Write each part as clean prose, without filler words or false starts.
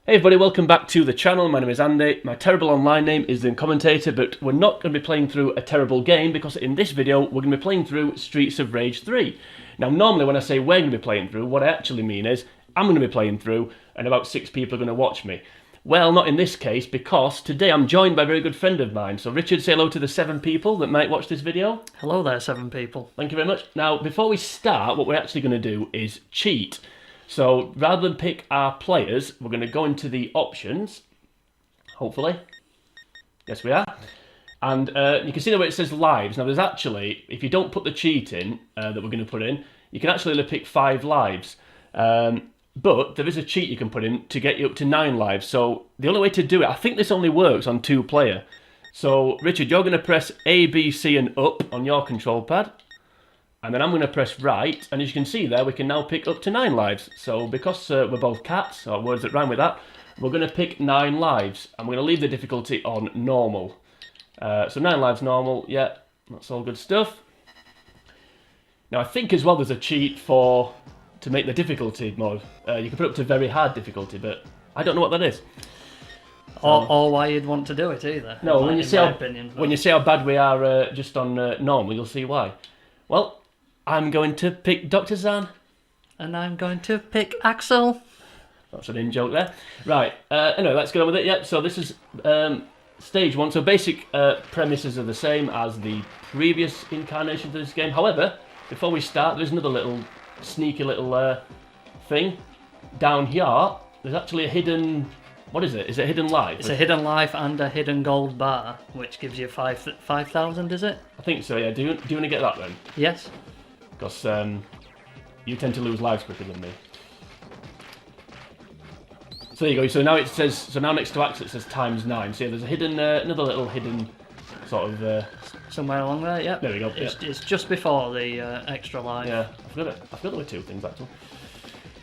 Hey everybody, welcome back to the channel. My name is Andy. My terrible online name is The Commentator, but we're not going to be playing through a terrible game because in this video we're going to be playing through Streets of Rage 3. Now normally when I say we're going to be playing through, what I actually mean is I'm going to be playing through and about 6 people are going to watch me. Well, not in this case because today I'm joined by a very good friend of mine. So Richard, say hello to the 7 people that might watch this video. Hello there, 7 people. Thank you very much. Now before we start, what we're actually going to do is cheat. So rather than pick our players, we're going to go into the options, hopefully. Yes, we are. And you can see there where it says lives. Now there's actually, if you don't put the cheat in that we're going to put in, you can actually only pick 5 lives. But there is a cheat you can put in to get you up to 9 lives. So the only way to do it, I think this only works on 2-player. So Richard, you're going to press A, B, C and up on your control pad. And then I'm going to press right, and as you can see there, we can now pick up to 9 lives. So because we're both cats, or words that rhyme with that, we're going to pick 9 lives. And we're going to leave the difficulty on normal. So 9 lives normal, yeah, that's all good stuff. Now I think as well there's a cheat to make the difficulty mode. You can put it up to very hard difficulty, but I don't know what that is. Or why you'd want to do it either. No, when you say how bad we are just on normal, you'll see why. Well, I'm going to pick Dr. Zan. And I'm going to pick Axel. That's an in-joke there. Right, anyway, let's get on with it. Yep, so this is stage 1. So basic premises are the same as the previous incarnation of this game. However, before we start, there's another little sneaky little thing. Down here, there's actually a hidden... What is it? Is it a hidden life? It's a hidden life and a hidden gold bar, which gives you 5,000, is it? I think so, yeah. Do you want to get that then? Yes. Because you tend to lose lives quicker than me. So there you go. So now it says. So now next to Axel it says ×9. So yeah, there's a hidden, another little hidden sort of. Somewhere along there. Yep. There we go. It's just before the extra life. Yeah, I forgot there were 2 things actually.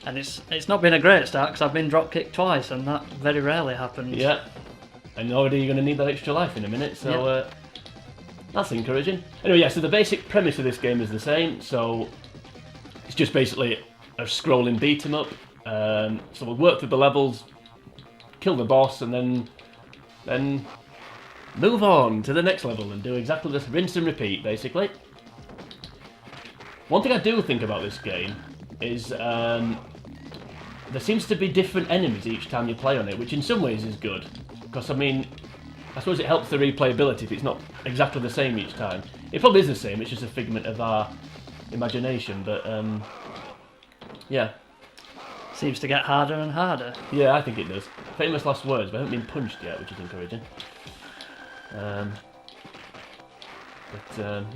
And it's not been a great start because I've been drop kicked twice, and that very rarely happens. Yeah. And already you're going to need that extra life in a minute. So. Yep. That's encouraging. Anyway, yeah, so the basic premise of this game is the same. So it's just basically a scrolling beat 'em up. So we'll work through the levels, kill the boss, and then move on to the next level and do exactly this, rinse and repeat, basically. One thing I do think about this game is there seems to be different enemies each time you play on it, which in some ways is good. Because, I mean, I suppose it helps the replayability if it's not exactly the same each time. It probably is the same, it's just a figment of our imagination, but yeah. Seems to get harder and harder. Yeah, I think it does. Famous last words, but I haven't been punched yet, which is encouraging. Yeah,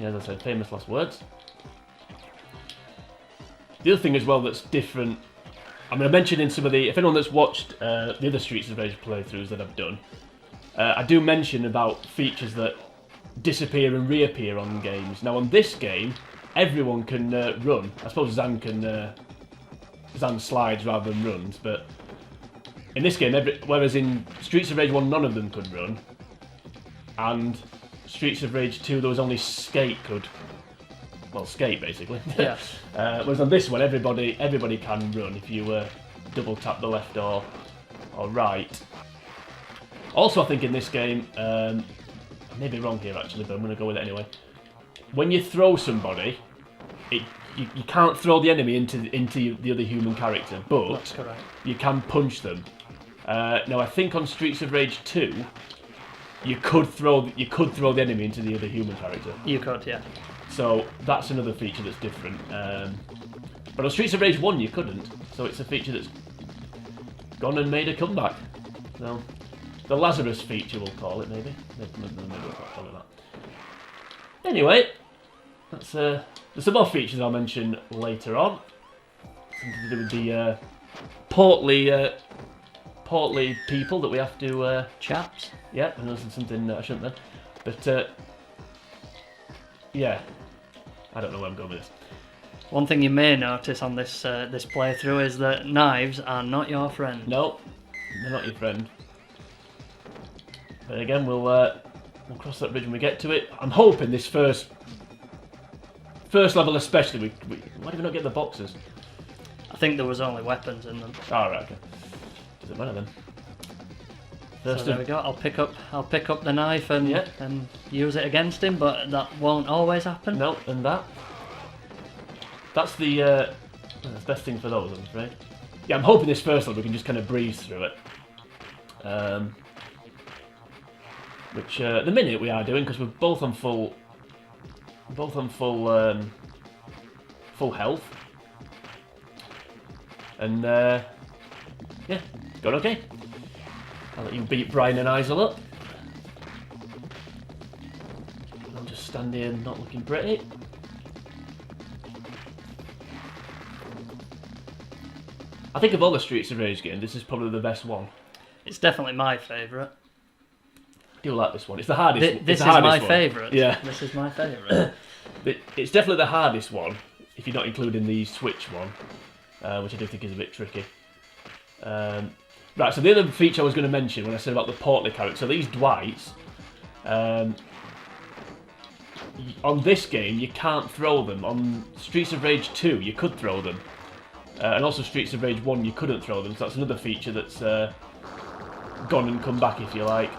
as I said, famous last words. The other thing as well that's different, I mean I mentioned in some of the, if anyone that's watched the other Streets of Rage playthroughs that I've done, I do mention about features that disappear and reappear on games. Now on this game, everyone can run. I suppose Zan slides rather than runs, but in this game, whereas in Streets of Rage 1 none of them could run, and Streets of Rage 2 there was only skate could, well skate basically. Yeah. Whereas on this one everybody can run if you double tap the left or right. Also, I think in this game, I may be wrong here actually, but I'm going to go with it anyway. When you throw somebody, you can't throw the enemy into the other human character, but that's correct. You can punch them. Now, I think on Streets of Rage 2, you could throw the enemy into the other human character. You could, yeah. So that's another feature that's different. But on Streets of Rage 1, you couldn't. So it's a feature that's gone and made a comeback. So. The Lazarus feature, we'll call it, maybe. Maybe we'll not call it that. Anyway, that's, there's some more features I'll mention later on. Something to do with the portly people that we have to... chaps? Yeah, and there's something I shouldn't then. But, yeah, I don't know where I'm going with this. One thing you may notice on this this playthrough is that knives are not your friend. No, they're not your friend. But again, we'll cross that bridge when we get to it. I'm hoping this first level especially, why did we not get the boxes? I think there was only weapons in them. Oh, right, okay. Doesn't matter then. So there we go. I'll pick up the knife and use it against him, but that won't always happen. No, and that's the best thing for those, I'm afraid. Yeah, I'm hoping this first one we can just kind of breeze through it. Which at the minute we are doing because we're both on full health, and yeah, going okay. I'll let you beat Brian and Isel up. I'll just stand here not looking pretty. I think of all the Streets of Rage games, this is probably the best one. It's definitely my favourite. I do like this one. It's the hardest. This is my favourite. Yeah. This is my favourite. It's definitely the hardest one, if you're not including the Switch one, which I do think is a bit tricky. Right, so the other feature I was going to mention when I said about the portly character, so these Dwights, on this game you can't throw them. On Streets of Rage 2 you could throw them. And also Streets of Rage 1 you couldn't throw them, so that's another feature that's gone and come back, if you like.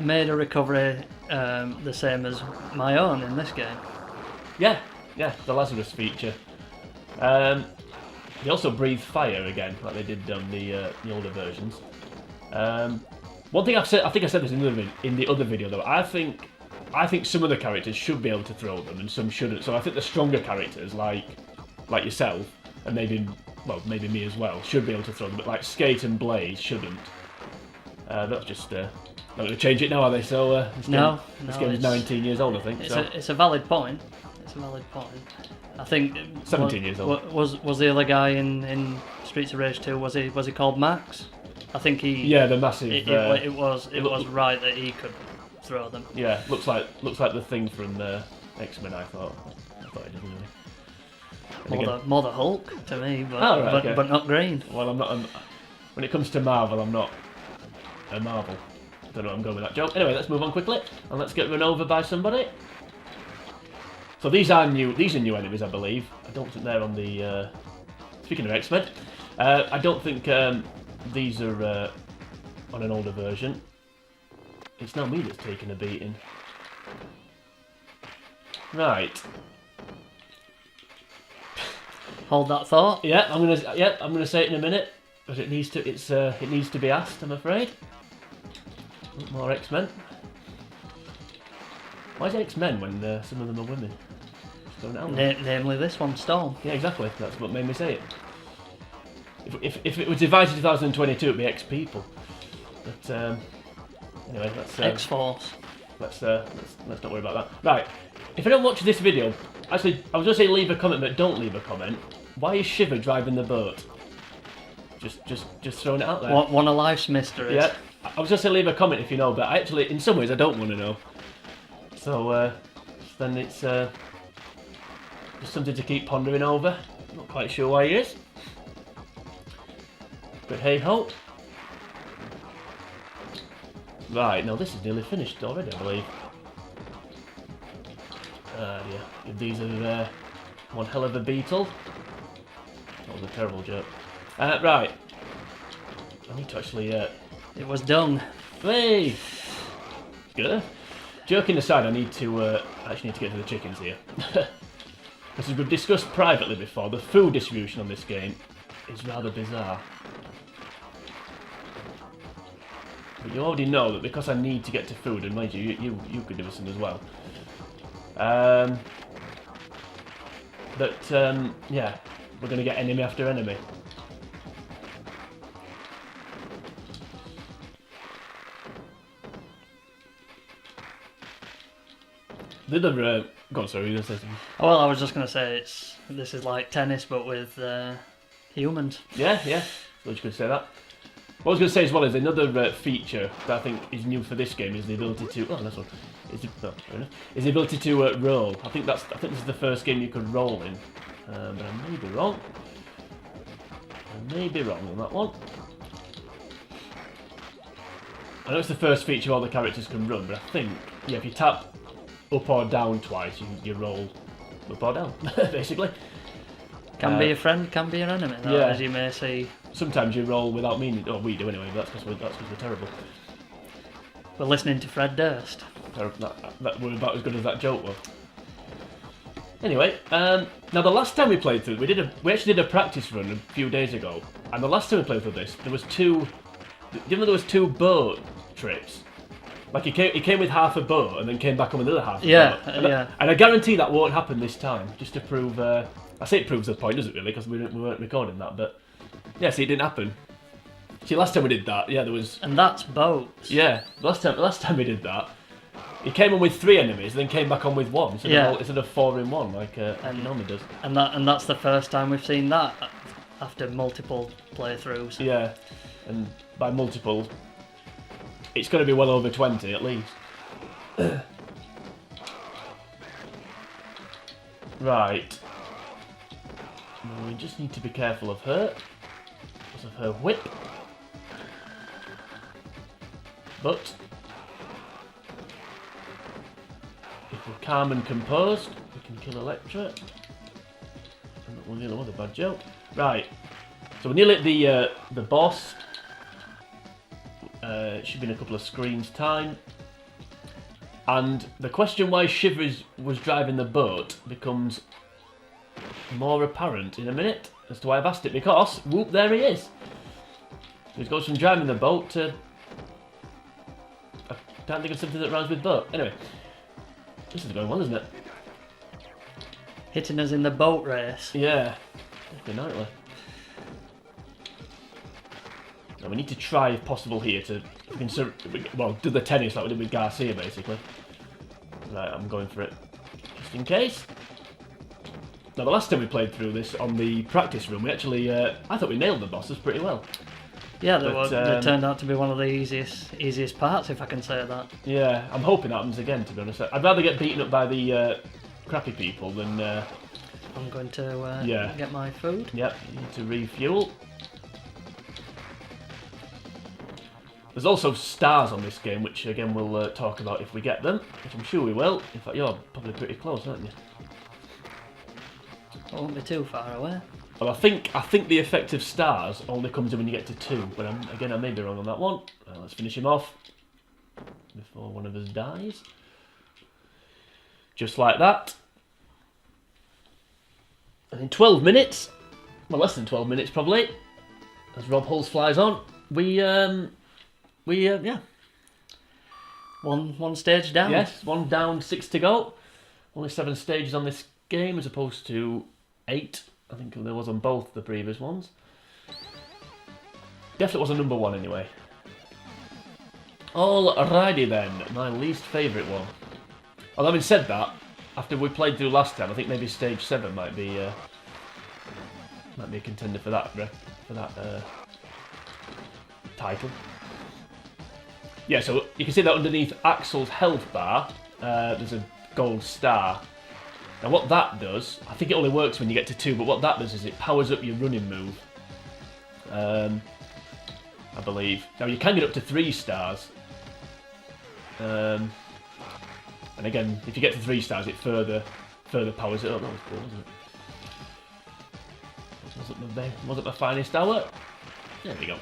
Made a recovery the same as my own in this game. Yeah, the Lazarus feature. They also breathe fire again, like they did on the older versions. One thing I think I said this in the other video though. I think some of the characters should be able to throw them and some shouldn't. So I think the stronger characters, like yourself, and maybe me as well, should be able to throw them. But like Skate and Blaze shouldn't. That's just not going to change it now, are they? So this game is 19 years old, I think. It's a valid point. I think 17 years old. Was the other guy in Streets of Rage 2? Was he called Max? I think he. Yeah, the massive. It was right that he could throw them. Yeah, looks like the thing from X-Men. I thought it did really. More the Hulk to me, but okay. but not green. Well, I'm not. When it comes to Marvel, I'm not a Marvel. Don't know what I'm going with that joke. Anyway, let's move on quickly and let's get run over by somebody. So these are new enemies, I believe. I don't think they're on the... Speaking of X-Men, I don't think these are on an older version. It's now me that's taking a beating. Right. Hold that thought. Yeah, I'm gonna say it in a minute, but it needs to be asked, I'm afraid. More X-Men. Why is it X-Men when some of them are women? Namely this one, Storm. Yeah, exactly. That's what made me say it. If it was divided 2022, it'd be X-People. But anyway, that's X-Force. Let's not worry about that. Right. If I don't watch this video, actually, I was going to say leave a comment, but don't leave a comment. Why is Shiver driving the boat? Just throwing it out there. One of life's mysteries. Yeah. I was going to say leave a comment if you know, but actually, in some ways, I don't want to know. So then it's just something to keep pondering over. Not quite sure why he is, but hey ho. Right, now this is nearly finished already, I believe. Yeah, these are one hell of a beetle. That was a terrible joke. Right, I need to actually. It was done. Hey, good. Joking aside, I actually need to get to the chickens here. As we've discussed privately before, the food distribution on this game is rather bizarre. But you already know that because I need to get to food, and mind you could do this as well. Yeah, we're going to get enemy after enemy. The other, go on, sorry, you were going to say something. Well, I was just going to say this is like tennis, but with humans. Yeah, I was going to say that. What I was going to say as well is another feature that I think is new for this game is the ability to. Oh, nice one. Is the ability to roll. I think this is the first game you could roll in, but I may be wrong. On that one. I know it's the first feature all the characters can run, but I think if you tap up or down twice, you roll up or down, basically. Can be a friend, can be an enemy, though, as you may see. Sometimes you roll without meaning. Oh, we do anyway, but that's because we're terrible. We're listening to Fred Durst. That were about as good as that joke was. Anyway, now the last time we played through, we actually did a practice run a few days ago, and the last time we played through this, there was two boat trips. Like he came with half a boat and then came back on with another half a boat. And I guarantee that won't happen this time, just to prove. I say it proves the point, doesn't it really? Because we weren't recording that, but yeah, see, it didn't happen. See, last time we did that, yeah, there was. And that's boats. Yeah, last time we did that. He came on with 3 enemies, then came back on with 1 instead of 4 in 1 like he normally does. And that's the first time we've seen that after multiple playthroughs. Yeah, and by multiple, it's going to be well over 20 at least. Right. We just need to be careful of her, because of her whip. But if we're calm and composed, we can kill Electra. And that will get another bad joke. Right. So we're nearly at the boss. It should be in a couple of screens' time. And the question why Shiver was driving the boat becomes more apparent in a minute as to why I've asked it, because, whoop, there he is. So he goes from driving the boat to... I can't think of something that rhymes with boat. Anyway, this is going well, isn't it? Hitting us in the boat race. Yeah, definitely. Now we need to try, if possible, here to do the tennis like we did with Garcia, basically. Right, I'm going for it, just in case. Now, the last time we played through this on the practice room, we actually, I thought we nailed the bosses pretty well. Yeah, they turned out to be one of the easiest parts, if I can say that. Yeah, I'm hoping that happens again, to be honest. I'd rather get beaten up by the crappy people than... I'm going to get my food. Yep, you need to refuel. There's also stars on this game, which again we'll talk about if we get them, which I'm sure we will. In fact, you're probably pretty close, aren't you? I won't be too far away. Well, I think the effect of stars only comes in when you get to 2, but I may be wrong on that one. Let's finish him off before one of us dies. Just like that. And in 12 minutes, well, less than 12 minutes probably, as Rob Hulse flies on, we One stage down. Yes, 1 down, 6 to go. Only 7 stages on this game as opposed to 8. I think there was on both the previous ones. Definitely was a number 1 anyway. Alrighty then, my least favourite one. Although having said that, after we played through last time, I think maybe stage 7 might be a contender for that title. Yeah, so you can see that underneath Axel's health bar, there's a gold star. Now what that does, I think it only works when you get to 2, but what that does is it powers up your running move. I believe. Now you can get up to 3 stars. And again, if you get to 3 stars, it further powers it up. That was cool, wasn't it? Wasn't the finest hour. There we go.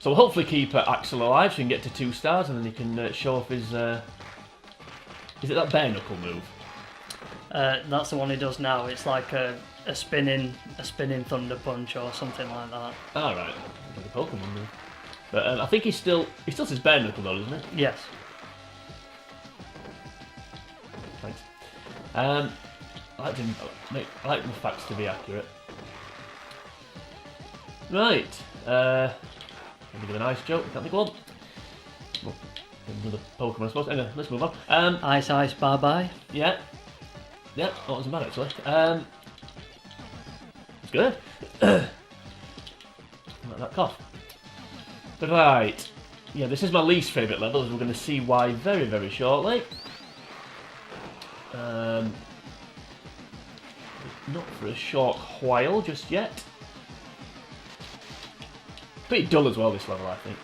So we'll hopefully keep Axel alive so he can get to 2 stars, and then he can show off his... Is it that bare knuckle move? That's the one he does now. It's like a spinning thunder punch or something like that. Ah, right. Like a Pokemon move. But I think he still says bare knuckle though, doesn't it? Yes. Thanks. I like the facts to be accurate. Right. Maybe give a nice joke. Can't think of one. Well, another Pokemon, I suppose. Anyway, let's move on. Ice, bye-bye. Yeah. Yeah, that wasn't bad actually. It's good. Let that cough. Right. Yeah, this is my least favourite level, as we're going to see why very, very shortly. Not for a short while just yet. Pretty dull as well, this level, I think.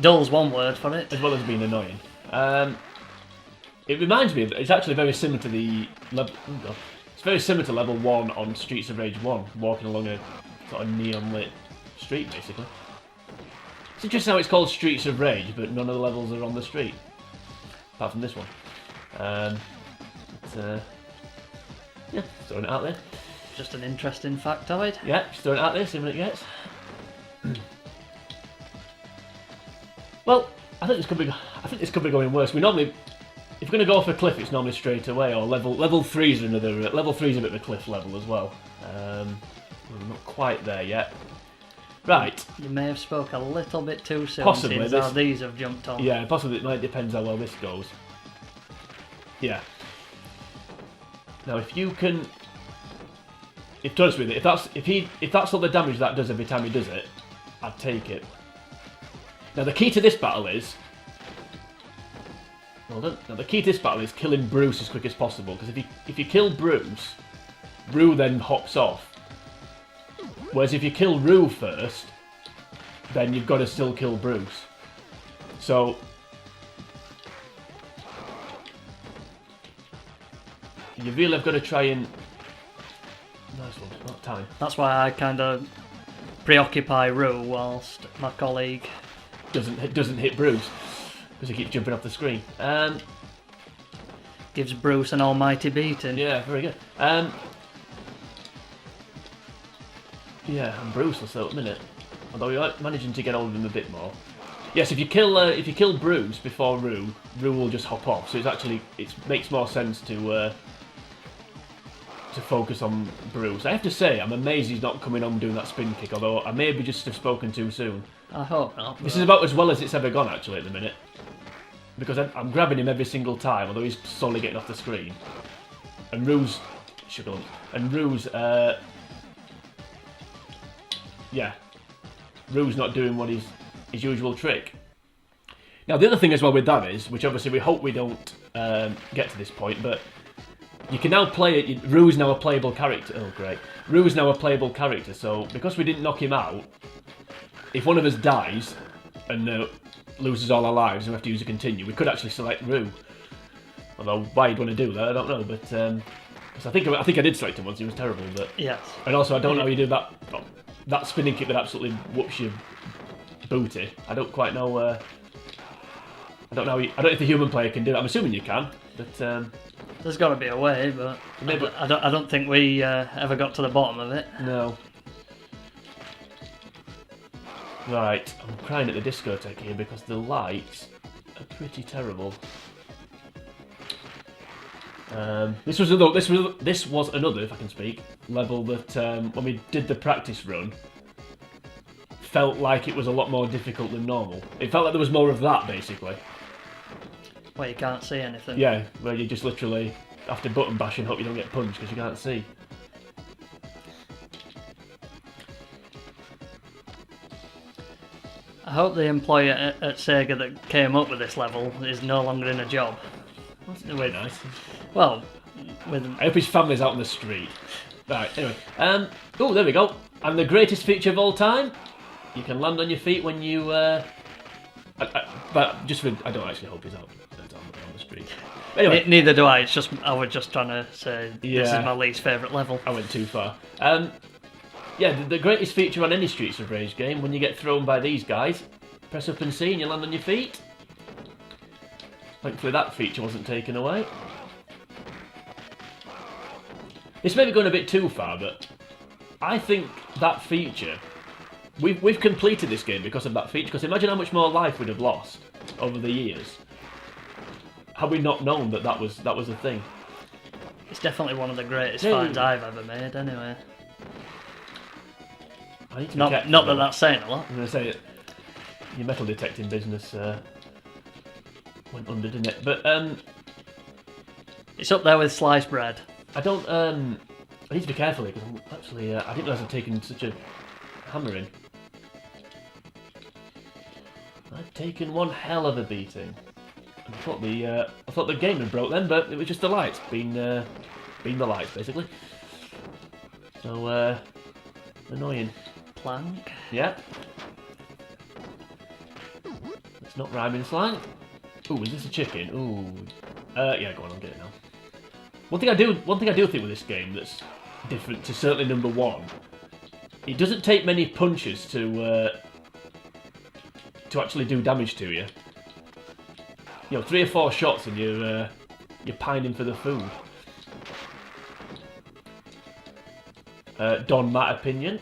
Dull's one word for it. As well as being annoying. It reminds me, it's actually very similar to the level. It's very similar to level 1 on Streets of Rage 1, walking along a sort of neon lit street, basically. It's interesting how it's called Streets of Rage, but none of the levels are on the street. Apart from this one. Yeah, throwing it out there. Just an interesting factoid. Yeah, just throwing it out there, see what it gets. Well, I think this could be going worse. We normally, if we're going to go off a cliff, it's normally straight away, or level 3 is another. Level 3 is a bit of a cliff level as well. We're not quite there yet. Right. You may have spoke a little bit too soon. Possibly. Since how these have jumped on. Yeah, possibly. It might depend how well this goes. Yeah. Now, if you can, to be honest with you, if that's all the damage that does every time he does it, I'd take it. Now, the key to this battle is. Hold on. Now, the key to this battle is killing Bruce as quick as possible, because if you kill Bruce, Rue then hops off. Whereas if you kill Rue first, then you've got to still kill Bruce. So you really have got to try and. Nice one, not time. That's why I kind of preoccupy Rue whilst my colleague doesn't hit Bruce because he keeps jumping off the screen. Gives Bruce an almighty beating. Yeah, very good. Yeah, and Bruce will sell at a minute. Although we're managing to get hold of him a bit more. Yes, if you kill Bruce before Rue will just hop off. So it makes more sense to focus on Bruce. I have to say, I'm amazed he's not coming on doing that spin kick. Although I maybe just have spoken too soon. I hope not. This is about as well as it's ever gone actually at the minute. Because I'm grabbing him every single time, although he's slowly getting off the screen. And Rue's yeah, Rue's not doing what his usual trick. Now the other thing as well with that is, which obviously we hope we don't get to this point, but you can now play it. Rue's now a playable character. Oh great, Rue's now a playable character. So because we didn't knock him out, if one of us dies and loses all our lives and we have to use a continue, we could actually select Rue. Although why you'd want to do that, I don't know. But I think I did select him once. He was terrible, but yes. And also I don't know how you do that. That spinning kick that absolutely whoops your booty. I don't quite know. I don't know if the human player can do that. I'm assuming you can, but there's got to be a way. But maybe. I don't think we ever got to the bottom of it. No. Right, I'm crying at the discotheque here because the lights are pretty terrible. This was another, if I can speak, level that when we did the practice run, felt like it was a lot more difficult than normal. It felt like there was more of that, basically. Where you can't see anything. Yeah, where you just literally have to button bash and hope you don't get punched because you can't see. I hope the employer at Sega that came up with this level is no longer in a job. That's very nice. Well, I hope his family's out on the street. Right, anyway. Oh, there we go. And the greatest feature of all time, you can land on your feet when you. But just for, I don't actually hope he's out on the street. Anyway, neither do I. It's just I was just trying to say this is Yeah. my least favourite level. I went too far. Yeah, the greatest feature on any Streets of Rage game, when you get thrown by these guys, press up and C and you land on your feet. Thankfully that feature wasn't taken away. This may be going a bit too far, but I think that feature, we've completed this game because of that feature, because imagine how much more life we'd have lost over the years had we not known that was a thing. It's definitely one of the greatest finds I've ever made, anyway. Not that that's saying a lot. I'm going to say it. Your metal detecting business went under, didn't it? But it's up there with sliced bread. I don't. I need to be careful here because actually I didn't realise I'd taken such a hammering. I'd taken one hell of a beating. I thought the game had broke then, but it was just the lights. Been the lights basically. So annoying. Plank. Yeah. It's not rhyming slang. Ooh, is this a chicken? Ooh. Yeah, go on, I'll get it now. One thing I do think with this game that's different to certainly number one it doesn't take many punches to actually do damage to you. You know, 3 or 4 shots and you're pining for the food. Don Matt opinion.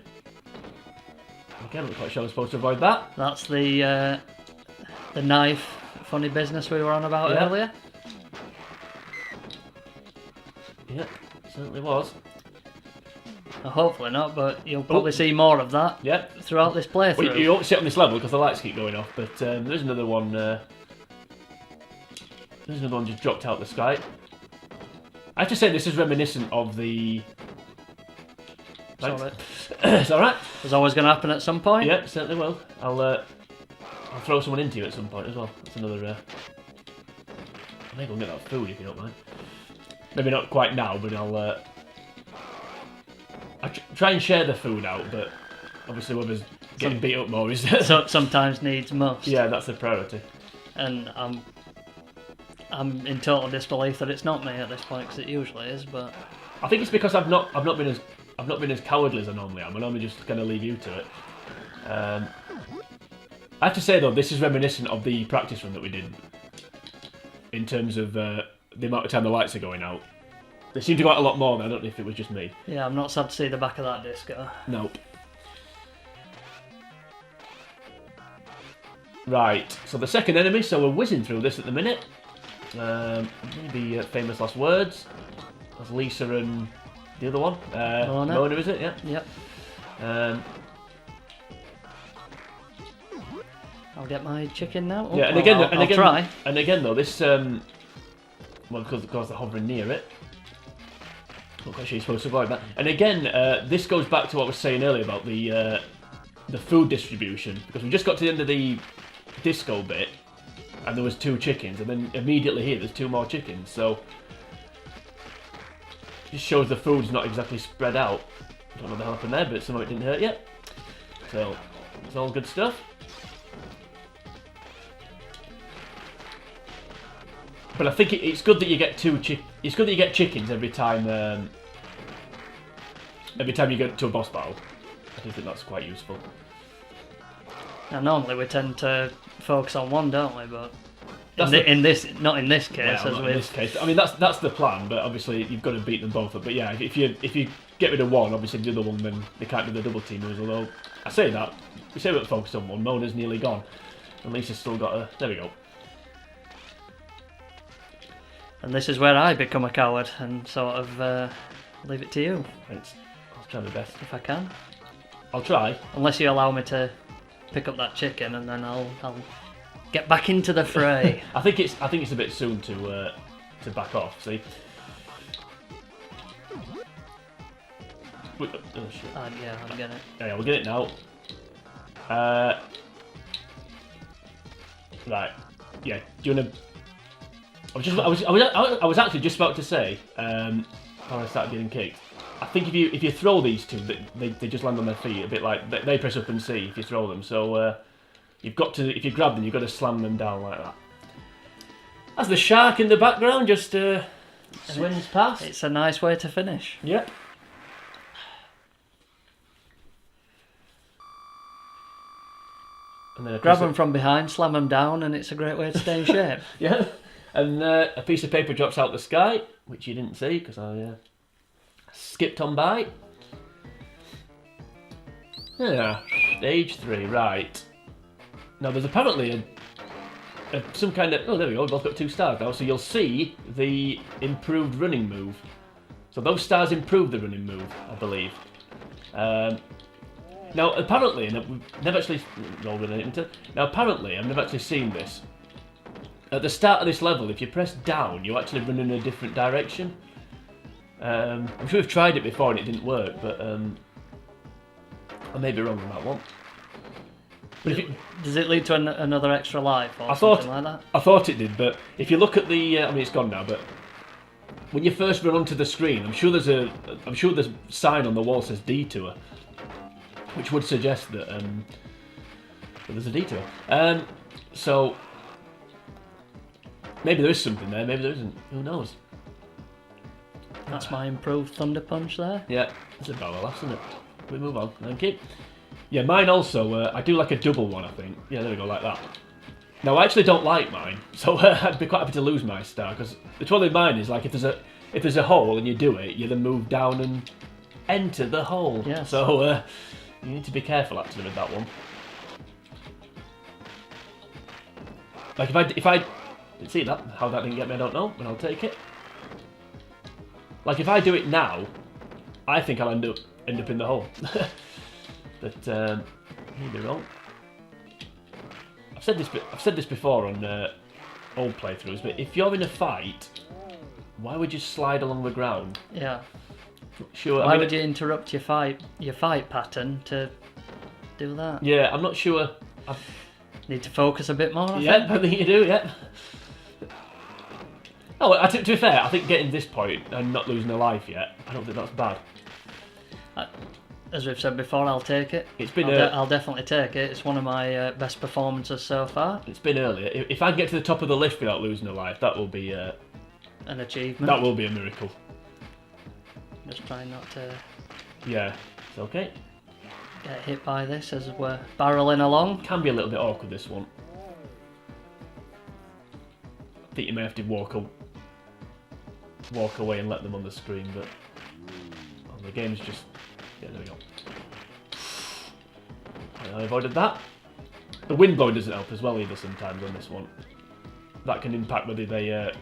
Again, I'm not quite sure I'm supposed to avoid that. That's the knife funny business we were on about earlier. Yeah, certainly was. Well, hopefully not, but you'll probably see more of that throughout this playthrough. Well, you won't sit on this level because the lights keep going off, but there's another one. There's another one just dropped out of the sky. I have to say this is reminiscent of the... Sorry. It's alright. It's always going to happen at some point. Yeah, certainly will. I'll throw someone into you at some point as well. That's another... I may go and get that food if you don't mind. Maybe not quite now, but I'll try and share the food out, but obviously whoever's getting beat up more is... So sometimes needs must. Yeah, that's the priority. And I'm in total disbelief that it's not me at this point, because it usually is, but... I think it's because I've not been as cowardly as I normally am. I normally just kind of leave you to it. I have to say though, this is reminiscent of the practice run that we did in terms of the amount of time the lights are going out. They seem to go out a lot more. I don't know if it was just me. Yeah, I'm not sad to see the back of that disco. Nope. Right, so the second enemy. So we're whizzing through this at the minute. Maybe famous last words. That's Lisa and the other one. Mona, is it? Yeah. Yep. I'll get my chicken now. Oh, yeah, and well, again, I'll try. And again, though, this well, because of course they're hovering near it. Not quite sure you're supposed to avoid that. And again, this goes back to what I was saying earlier about the food distribution, because we just got to the end of the disco bit, and there was 2 chickens, and then immediately here there's 2 more chickens. So it just shows the food's not exactly spread out. I don't know what the hell happened there, but some of it didn't hurt yet. So it's all good stuff. But I think it's good that you get it's good that you get chickens every time. Every time you get to a boss battle, I think that's quite useful. Now, normally we tend to focus on one, don't we? But not in this case. Well, in this case, I mean that's the plan. But obviously you've got to beat them both up. But yeah, if you get rid of one, obviously the other one, then they can't do the double teamers. Although I say that we say we're focused on one. Mona's nearly gone, and Lisa's still got a. There we go. And this is where I become a coward and sort of leave it to you. Thanks. I'll try my best. If I can. I'll try. Unless you allow me to pick up that chicken, and then I'll get back into the fray. I think it's a bit soon to back off. See. Oh shit. Yeah, I'm getting it. Yeah, we'll get it now. Right. Yeah. Do you wanna? I was actually just about to say, when I started getting kicked, I think if you throw these 2, they just land on their feet, a bit like they press up and see if you throw them. So you've got to, if you grab them, you've got to slam them down like that. That's the shark in the background, just swims past. It's a nice way to finish. Yep. And then Grab them from behind, slam them down, and it's a great way to stay in shape. Yeah. And a piece of paper drops out the sky, which you didn't see because I skipped on by. Yeah, stage 3, right. Now there's apparently some kind of... Oh, there we go, we've both got 2 stars now. So you'll see the improved running move. So those stars improve the running move, I believe. Now apparently, and we've never actually... Now apparently, I've never actually seen this. At the start of this level, if you press down, you actually run in a different direction. I'm sure we've tried it before and it didn't work, but I may be wrong on that one. But does it lead to another extra life or something like that? I thought it did, but if you look at the, I mean it's gone now, but when you first run onto the screen, I'm sure there's a sign on the wall that says detour, which would suggest that there's a detour. So. Maybe there is something there, maybe there isn't. Who knows? That's my improved Thunder Punch there. Yeah, it's about the last, isn't it? we move on. Thank you. Yeah, mine also, I do like a double one, I think. Yeah, there we go, like that. Now, I actually don't like mine, so I'd be quite happy to lose my star, because the trouble with mine is, like, if there's a hole and you do it, you then move down and enter the hole. Yes. So, you need to be careful, actually, with that one. Like, if I didn't see that, how that didn't get me, I don't know, but I'll take it. Like, if I do it now, I think I'll end up in the hole. But, maybe wrong. I've said this before on old playthroughs, but if you're in a fight, why would you slide along the ground? Yeah. Sure. Why would you interrupt your fight pattern to do that? Yeah, I'm not sure. Need to focus a bit more, I Yeah, think. I think you do, yeah. Oh, to be fair, I think getting this point and not losing a life yet, I don't think that's bad. As we've said before, I'll take it. It's been I'll definitely take it. It's one of my best performances so far. It's been earlier. If I can get to the top of the list without losing a life, that will be An achievement. that will be a miracle. Just try not to Yeah, it's okay. get hit by this as we're barreling along. Can be a little bit awkward, this one. I think you may have to walk away and let them on the screen, but the game's just... Yeah, there we go. I avoided that. The wind blowing doesn't help as well either sometimes on this one. That can impact whether they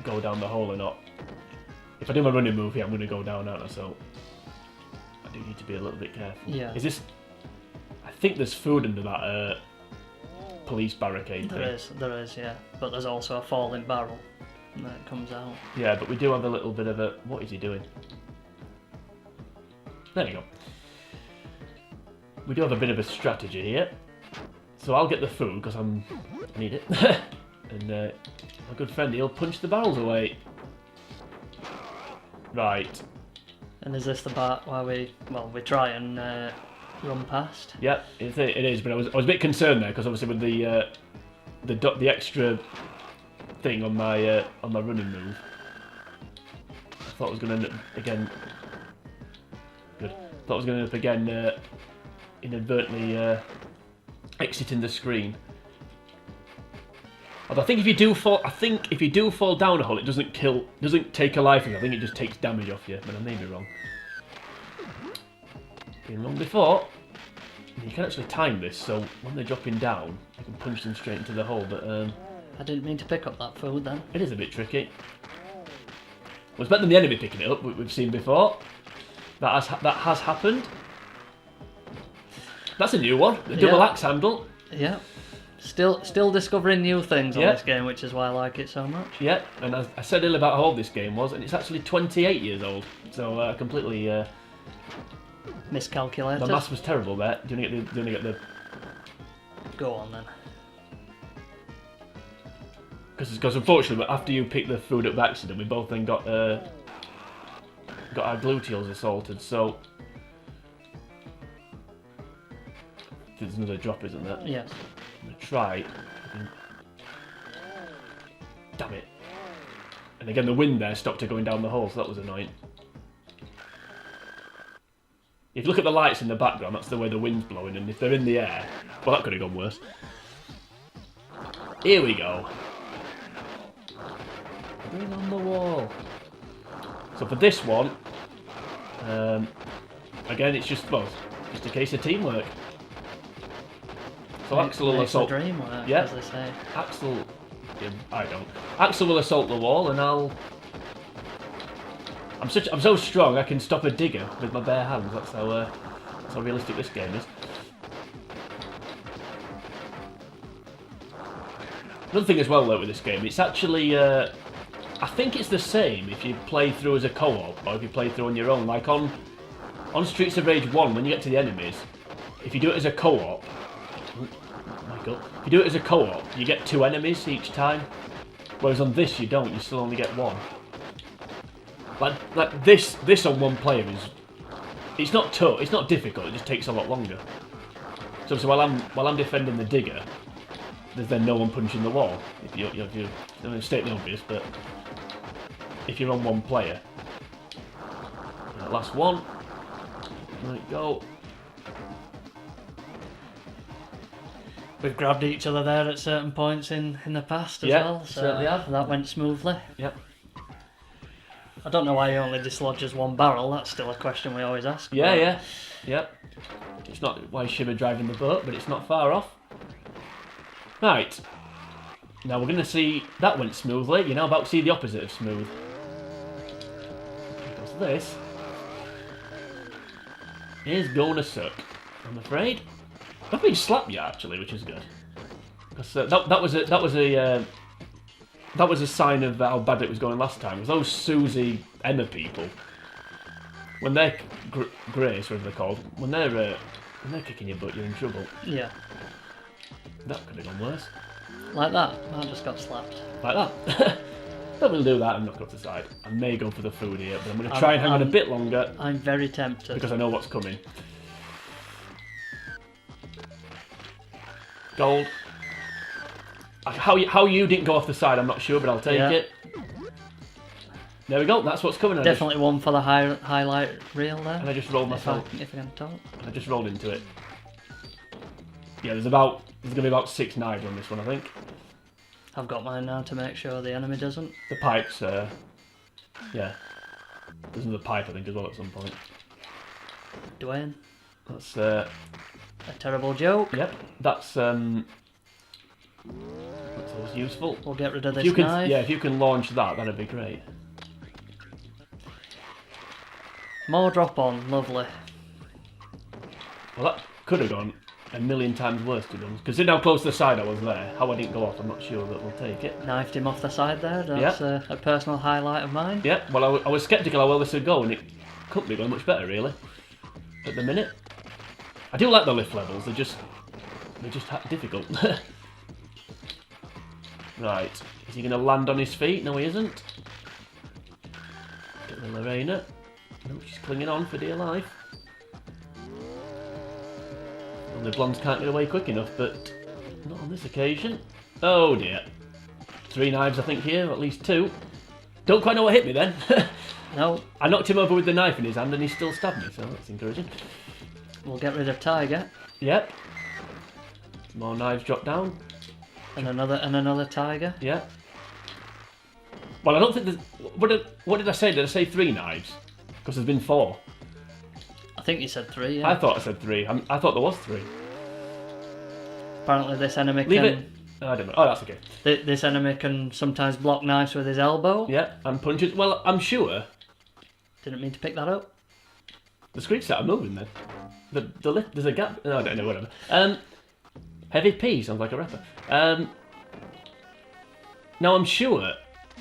go down the hole or not. If I do my running move here, I'm going to go down, aren't I? So I do need to be a little bit careful. Yeah. Is this... I think there's food under that police barricade thing. There is, yeah. But there's also a falling barrel that comes out. Yeah, but we do have a little bit of a... What is he doing? There you go. We do have a bit of a strategy here. So I'll get the food, because I need it. And my good friend, he'll punch the barrels away. Right. And is this the part where we try and run past? Yeah, it is, but I was a bit concerned there, because obviously with the extra thing on my running move, I thought I was going to end up again... Good. Thought I was going to end up again inadvertently exiting the screen. Although I think if you do fall down a hole, it doesn't take a life. I think it just takes damage off you. But I may be wrong. Been wrong before. You can actually time this, so when they're dropping down, you can punch them straight into the hole. But I didn't mean to pick up that food then. it is a bit tricky. Well, it's better than the enemy picking it up. We've seen before. That has happened. That's a new one. The double axe handle. Yeah. Still discovering new things on this game, which is why I like it so much. Yeah, and I said earlier about how old this game was, and it's actually 28 years old. So completely miscalculated. the maths was terrible there. Do you want to get the? Go on then. Because unfortunately, after you picked the food up by accident, we both then got our gluteals assaulted. So there's another drop, isn't there? Yes. I'm gonna try. Damn it! And again, the wind there stopped her going down the hole, so that was annoying. If you look at the lights in the background, that's the way the wind's blowing, and if they're in the air, well, that could have gone worse. Here we go. Bring on the wall. So for this one, again, it's just a case of teamwork. So Axel will assault. The dream work, yeah, as they say. Axel. Yeah, I don't. Axel will assault the wall, and I'm so strong I can stop a digger with my bare hands. That's how realistic this game is. Another thing as well, though, with this game, it's actually I think it's the same if you play through as a co-op or if you play through on your own. Like on Streets of Rage 1, when you get to the enemies, if you do it as a co-op, if you do it as a co-op, you get 2 enemies each time. Whereas on this, you don't. You still only get 1. Like this on one player it's not tough. It's not difficult. It just takes a lot longer. So while I'm defending the digger, there's then no one punching the wall. If you're I mean, state the obvious, but if you're on one player, last one. Right, go. We've grabbed each other there at certain points in the past as Yeah, well. So certainly have. that went smoothly. Yep. I don't know why he only dislodges one barrel. That's still a question we always ask. Yeah, but yeah. Yep. It's not why Shiver driving the boat, but it's not far off. Right. Now we're going to see... That went smoothly. You're now about to see the opposite of smooth. Because this is going to suck, I'm afraid. I've been slapped yet, actually, which is good. Because that was a sign of how bad it was going last time. It was those Susie Emma people. When they're Grace, whatever they're called, when they're kicking your butt, you're in trouble. Yeah. That could have gone worse. Like that. I just got slapped. Like that. Don't really do that and knock it off the side. I may go for the food here, but I'm going to try and hang on a bit longer. I'm very tempted. Because I know what's coming. Gold. How you didn't go off the side, I'm not sure, but I'll take it. There we go, that's what's coming. Definitely one for the highlight reel there. And I just rolled myself. If I can talk. And I just rolled into it. Yeah, there's going to be about 6 knives on this one, I think. I've got mine now to make sure the enemy doesn't. The pipes, yeah. There's another pipe, I think, as well at some point. Dwayne. That's, a terrible joke. Yep, that's always useful. We'll get rid of this knife. Yeah, if you can launch that, that'd be great. More drop on, lovely. Well, that could have gone a million times worse, to be honest. Considering how close to the side I was there, how I didn't go off, I'm not sure that we'll take it. Knifed him off the side there. That's a personal highlight of mine. Yeah, well, I was sceptical how well this would go, and it couldn't be going much better, really, at the minute. I do like the lift levels, they're just difficult. Right, is he going to land on his feet? No, he isn't. Get the Lorena. No, she's clinging on for dear life. Well, the blondes can't get away quick enough, but not on this occasion. Oh dear. 3 knives, I think, here, or at least 2. Don't quite know what hit me then. No. I knocked him over with the knife in his hand and he still stabbed me, so that's encouraging. We'll get rid of Tiger. Yep. More knives drop down. And another Tiger. Yeah. Well, I don't think there's... What did I say? Did I say 3 knives? Because there's been 4. I think you said 3, yeah. I thought I said 3. I thought there was 3. Apparently this enemy Leave can... it. Oh, I don't know. Oh, that's okay. This enemy can sometimes block knives with his elbow. Yeah, and punches. Well, I'm sure. Didn't mean to pick that up. The screen started moving then. The lift, there's a gap. Oh, I don't know, whatever. Heavy P sounds like a rapper. Now I'm sure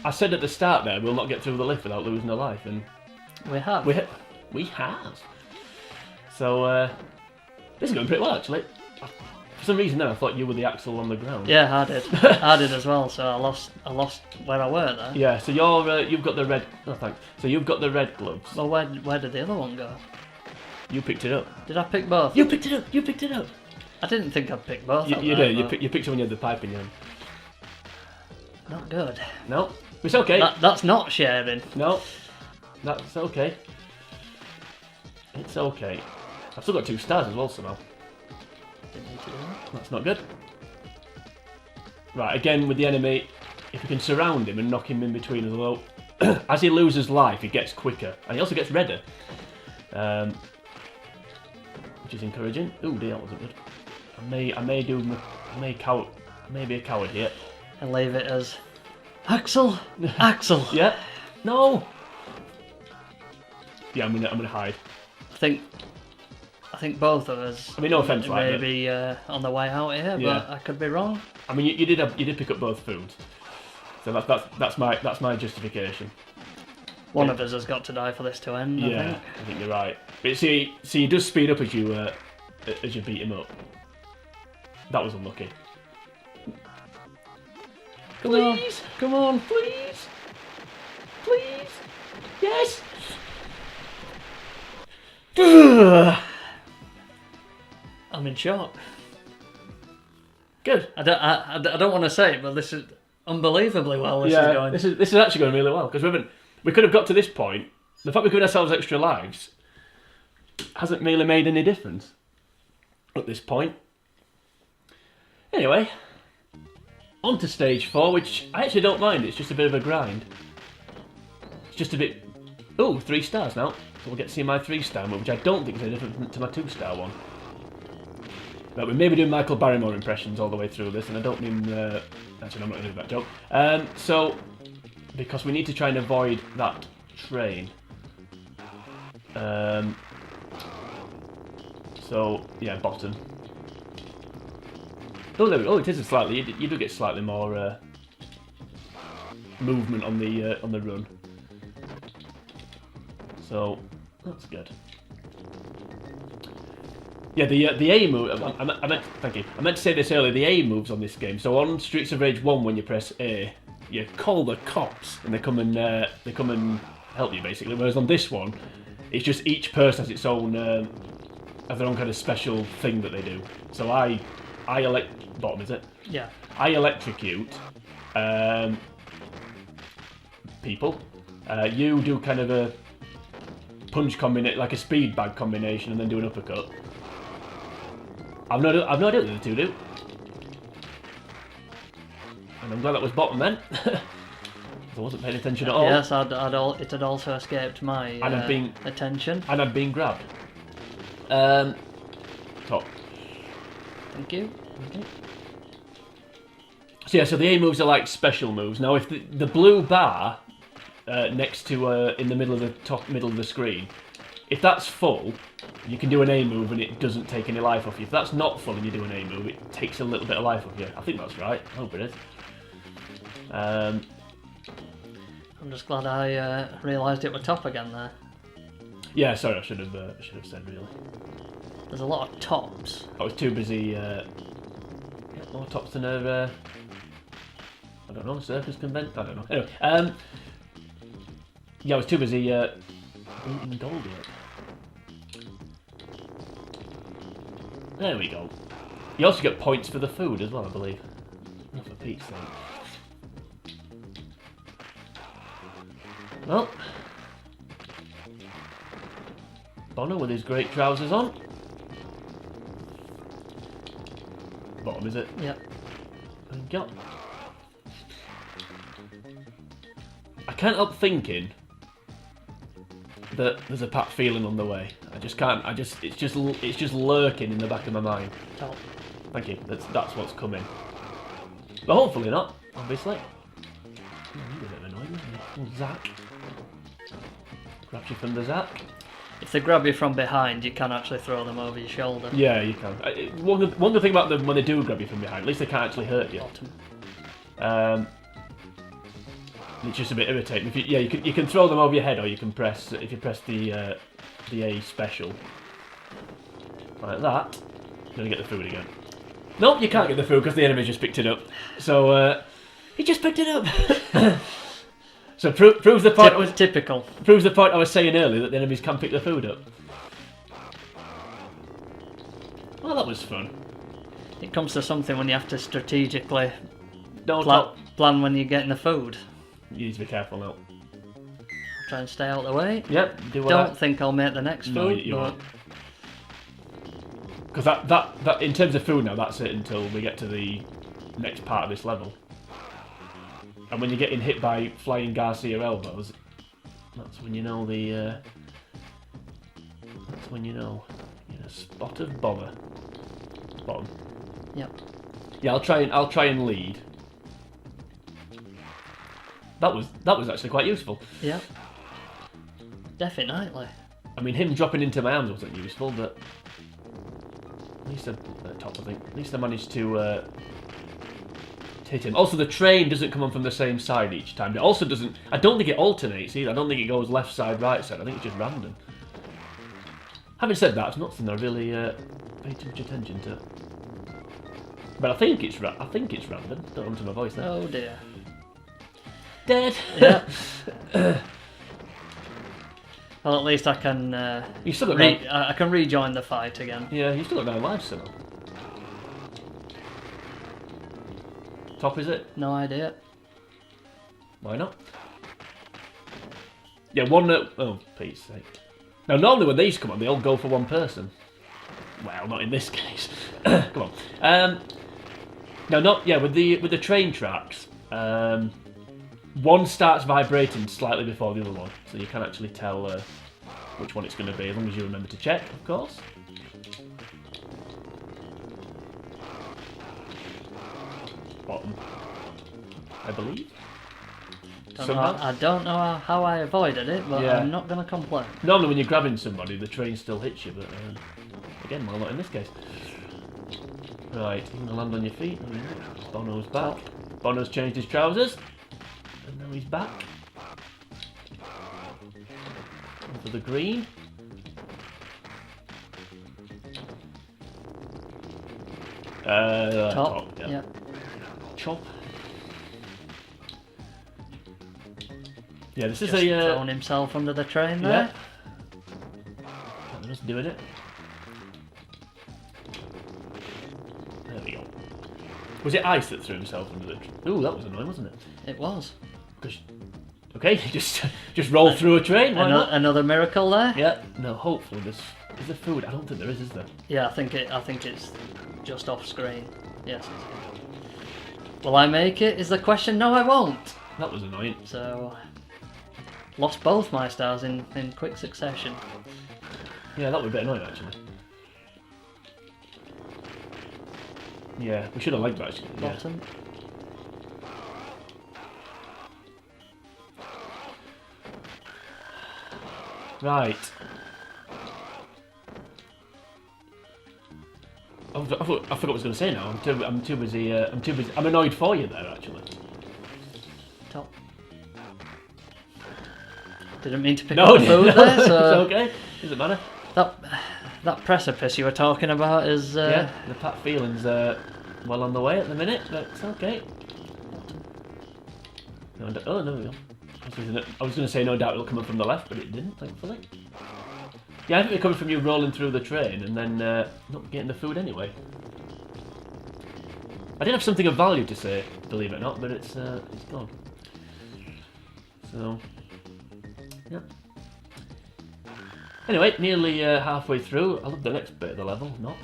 I said at the start there we'll not get through the lift without losing a life, and we have. We have. So this is going pretty well actually. For some reason, then I thought you were the axle on the ground. Yeah, I did. I did as well. So I lost where I were there. Yeah. So you've got the red. Oh, thanks. So you've got the red gloves. Well, where did the other one go? You picked it up. Did I pick both? You picked it up. You picked it up. I didn't think I'd pick both. You did. You picked it when you had the pipe in your hand. Not good. No, it's okay. That's not sharing. No, that's okay. It's okay. I've still got 2 stars as well somehow. Didn't need to do that. That's not good. Right, again with the enemy, if you can surround him and knock him in between us, although as he loses life, he gets quicker and he also gets redder, which is encouraging. Ooh, dear, that wasn't good. I may be a coward here. And leave it as Axel. Axel. Yeah. No. Yeah, I'm gonna hide. I think both of us. I mean, no offense, right? Maybe on the way out here, Yeah. but I could be wrong. I mean, you did pick up both foods, so that's my justification. One of us has got to die for this to end. Yeah, I think you're right. But see, he does speed up as you beat him up. That was unlucky. Please, come on, please, please, yes. I'm in shock. Good. I don't want to say it, but this is unbelievably well. This is going. This is actually going really well because we could have got to this point. The fact we gave ourselves extra lives hasn't really made any difference at this point. Anyway, on to stage 4, which I actually don't mind. It's just a bit of a grind. It's just a bit... Oh, 3 stars now. So we'll get to see my 3-star move, which I don't think is any different to my 2-star one. But we may be doing Michael Barrymore impressions all the way through this, and I don't mean... actually, I'm not going to do that joke. So, because we need to try and avoid that train. So, yeah, bottom. Oh, there we go. Oh, it is a slightly... You do get slightly more movement on the run. So, that's good. Yeah, the A move... I meant, thank you. I meant to say this earlier. The A moves on this game. So on Streets of Rage 1, when you press A, you call the cops, and they come and help you, basically. Whereas on this one, it's just each person has its own... has their own kind of special thing that they do. So bottom, is it? Yeah. I electrocute people. You do kind of a punch combination, like a speed bag combination, and then do an uppercut. I've no idea what the two do. And I'm glad that was bottom then. I wasn't paying attention at all. Yes, it had also escaped my attention. And I'd been grabbed. Top. Thank you. Okay. So yeah, so the A moves are like special moves. Now, if the blue bar next to in the middle of the screen, if that's full, you can do an A move and it doesn't take any life off you. If that's not full and you do an A move, it takes a little bit of life off you. I think that's right. I hope it is. I'm just glad I realised it was top again there. Yeah, sorry, I should have said really. There's a lot of tops. I was too busy. More tops than a. I don't know, circus convention. I don't know. Anyway, yeah, I was too busy eating gold yet. There we go. You also get points for the food as well, I believe. Not for Pete's sake. Well, Bono with his great trousers on. Bottom, is it? Yep. There we go. I can't help thinking that there's a Pat feeling on the way. I just can't. It's just lurking in the back of my mind. Top. Thank you. That's what's coming. But hopefully not. Obviously. Oh, you're a bit of annoying, isn't he? Zach. Grabs you from the Zach. If they grab you from behind, you can actually throw them over your shoulder. Yeah, you can. One good thing about them when they do grab you from behind, at least they can't actually hurt you. Bottom. It's just a bit irritating. You can throw them over your head, or you can press if you press the A special like that. You're gonna get the food again. Nope, you can't get the food because the enemy just picked it up. So he just picked it up. So proves the point. Typical. Proves the point I was saying earlier that the enemies can pick the food up. Well, that was fun. It comes to something when you have to strategically Don't plan when you're getting the food. You need to be careful now. Try and stay out of the way. Yep. Don't think I'll make the next food. No, you won't. Because that in terms of food now, that's it until we get to the next part of this level. And when you're getting hit by flying Garcia elbows, that's when you know that's when you know you're in a spot of bother. Bottom. Yep. Yeah, I'll try and lead. That was actually quite useful. Yep. Definitely. I mean, him dropping into my arms wasn't useful, but at least top, I think. At least I managed to hit him. Also, the train doesn't come on from the same side each time. It also doesn't... I don't think it alternates either. I don't think it goes left side, right side. I think it's just random. Having said that, it's not something I really pay too much attention to. But I think it's random. Don't run to my voice there. Oh dear. Dead! Yeah. Well, at least I can You still got I can rejoin the fight again. Yeah, you still got 9 lives still. Top, is it? No idea. Why not? Yeah, one... oh, Pete's sake. Now, normally when these come on, they all go for one person. Well, not in this case. Come on. With the train tracks, one starts vibrating slightly before the other one, so you can actually tell which one it's going to be, as long as you remember to check, of course. Bottom, I believe. I don't know how I avoided it, but Yeah. I'm not going to complain. Normally when you're grabbing somebody, the train still hits you, but again, well, not in this case. Right, you're going to land on your feet. Bono's back. Bono's changed his trousers. And now he's back. For the green. Top, yeah. Chop. Yeah, this Just is a... thrown himself under the train there. I'm just doing it. There we go. Was it Ice that threw himself under the train? Ooh, that was annoying, wasn't it? It was. Okay, just roll through a train. Why not? Another miracle there. Yeah. No, hopefully is there food? I don't think there is there? Yeah, I think it's just off screen. Yes. Will I make it? Is the question? No, I won't. That was annoying. So lost both my stars in quick succession. Yeah, that would be a bit annoying actually. Yeah, we should have liked that actually. Yeah. Bottom. Right. I forgot what I was going to say now. I'm too busy. I'm annoyed for you there actually. Top. Didn't mean to pick No, up the food no, there. So it's okay. Doesn't matter. that precipice you were talking about is. Yeah, the Pat feelings well on the way at the minute, but it's okay. Oh, no, we go. I was going to say no doubt it'll come up from the left, but it didn't, thankfully. Yeah, I think they're coming from you rolling through the train and then not getting the food anyway. I did have something of value to say, believe it or not, but it's gone. So, yeah. Anyway, nearly halfway through. I love the next bit of the level, not.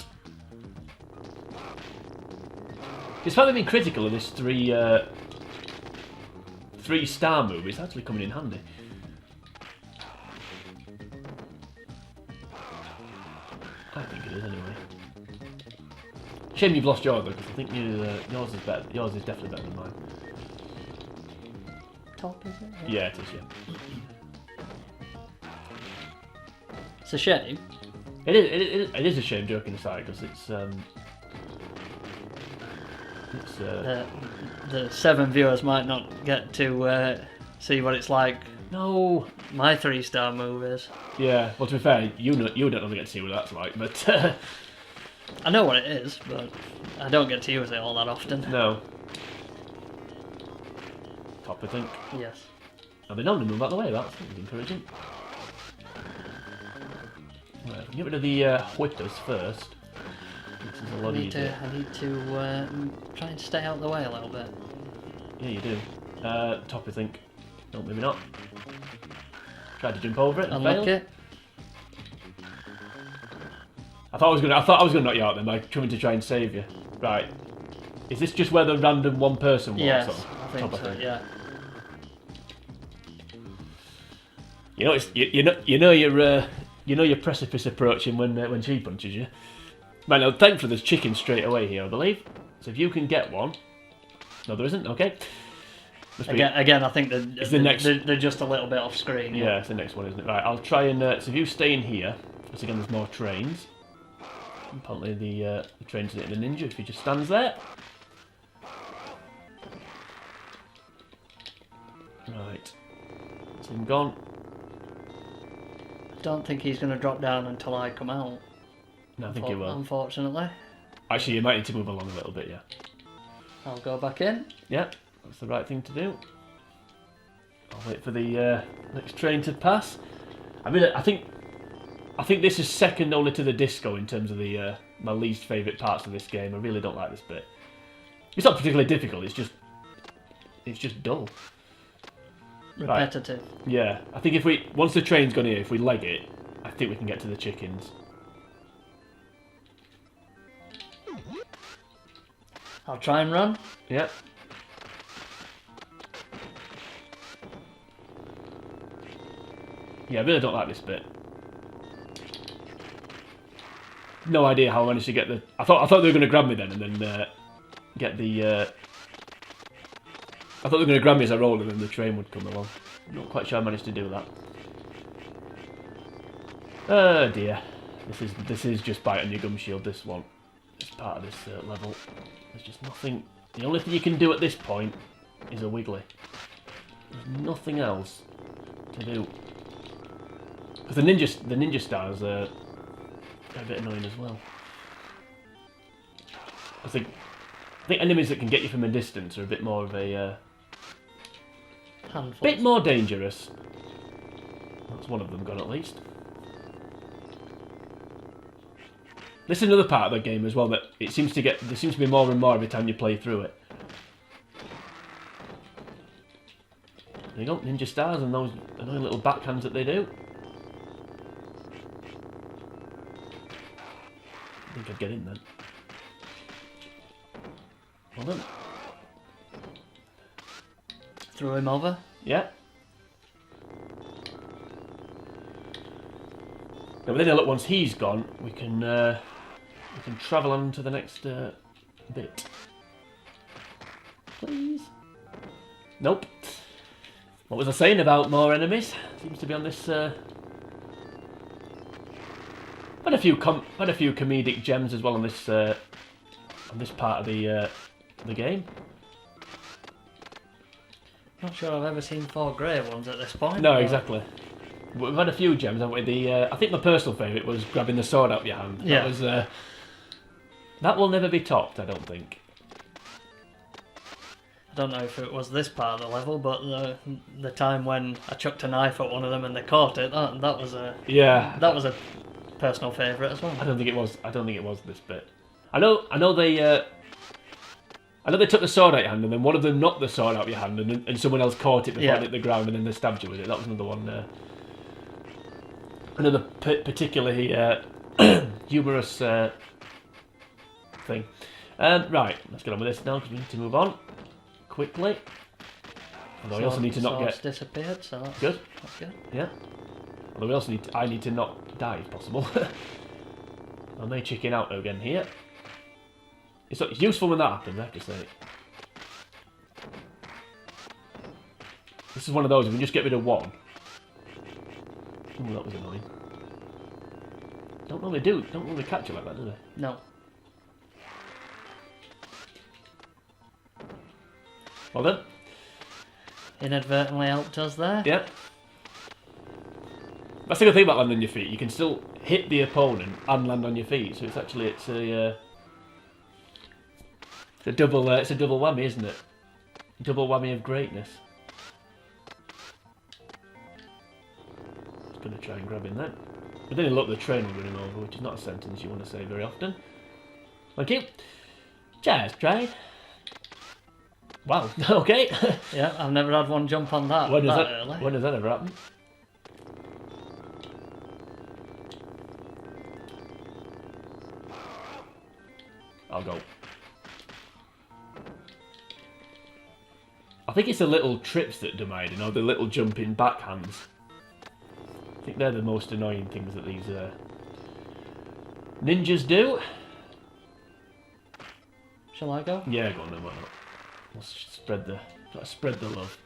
Despite me being critical of this three-star move, it's actually coming in handy. I think it is anyway. Shame you've lost yours though, because I think yours is better. Yours is definitely better than mine. Top, is it? Yeah, it is. Yeah. It's a shame. It is a shame, joking aside, because it's the 7 viewers might not get to see what it's like. no. My 3-star move is. Yeah. Well, to be fair, you don't ever get to see what that's like, but I know what it is, but I don't get to use it all that often. no. Top, I think. Yes. And they normally move out the way. That's encouraging. Right, get rid of the whippers first. This is a lot easier. I need to try and stay out of the way a little bit. Yeah, you do. Top, I think. No, maybe not. Tried to jump over it and failed. Unlucky. I thought I was gonna knock you out then by coming to try and save you. Right. Is this just where the random one person walks Yes, on? I think Top, so. Yeah. You know your precipice approaching when she punches you. Right, now thankfully there's chicken straight away here, I believe. So if you can get one. No, there isn't. Okay. Again, I think they're just a little bit off screen. Yeah, it's the next one, isn't it? Right, I'll try and. So if you stay in here, because again there's more trains. Apparently the train's hitting the ninja if he just stands there. Right. It's him gone. I don't think he's going to drop down until I come out. No, I think he will. Unfortunately. Actually, you might need to move along a little bit, yeah. I'll go back in. Yeah, that's the right thing to do. I'll wait for the next train to pass. I mean, I think this is second only to the disco in terms of the my least favourite parts of this game. I really don't like this bit. It's not particularly difficult. It's just dull. Repetitive. Right. Yeah, I think once the train's gone here, if we leg it, I think we can get to the chickens. I'll try and run. Yeah. Yeah, I really don't like this bit. No idea how I managed to get the... I thought they were going to grab me then and then get the... I thought they were going to grab me as I rolled and then the train would come along. Not quite sure I managed to do that. Oh dear. This is just bite on your gum shield, this one. This part of this level. There's just nothing... The only thing you can do at this point is a wiggly. There's nothing else to do. Because the ninja stars are a bit annoying as well. I think enemies that can get you from a distance are a bit more of a Handful. bit more dangerous. That's one of them gone at least. This is another part of the game as well that there seems to be more and more every time you play through it. There you go, ninja stars and those annoying little backhands that they do. I think I'd get in then. Well done. Throw him over. Yeah. Now within a look, once he's gone, we can travel on to the next bit. Please. Nope. What was I saying about more enemies? Seems to be on this. Had a few comedic gems as well on this part of the game. Not sure I've ever seen 4 grey ones at this point. No, but... exactly. We've had a few gems, haven't we? I think my personal favourite was grabbing the sword out of your hand. Yeah. That was that will never be topped, I don't think. I don't know if it was this part of the level, but the time when I chucked a knife at one of them and they caught it, that was a personal favourite as well. I don't think it was. I don't think it was this bit. I know they took the sword out of your hand and then one of them knocked the sword out of your hand and someone else caught it before it hit the ground and then they stabbed you with it. That was another one. Another particularly humorous thing. Right, let's get on with this now because we need to move on quickly. Although we also need to not get disappeared, so that's good. That's good. Yeah. Although we also I need to not die if possible. I may chicken out again here. It's useful when that happens, I have to say. This is one of those, if we can just get rid of one. Ooh, that was annoying. Don't normally catch it like that, do they? No. Well done. Inadvertently helped us there. Yeah. That's the good thing about landing on your feet. You can still hit the opponent and land on your feet. So it's a double whammy, isn't it? Double whammy of greatness. Just gonna try and grab him then. But then look, the train will run him over, which is not a sentence you want to say very often. Thank you. Cheers, train. Wow. Okay. Yeah, I've never had one jump on that. When does early. When does that ever happen? I'll go. I think it's the little trips that Domaid, you know, the little jumping backhands. I think they're the most annoying things that these ninjas do. Shall I go? Yeah, go on then, why not? Let's spread the love.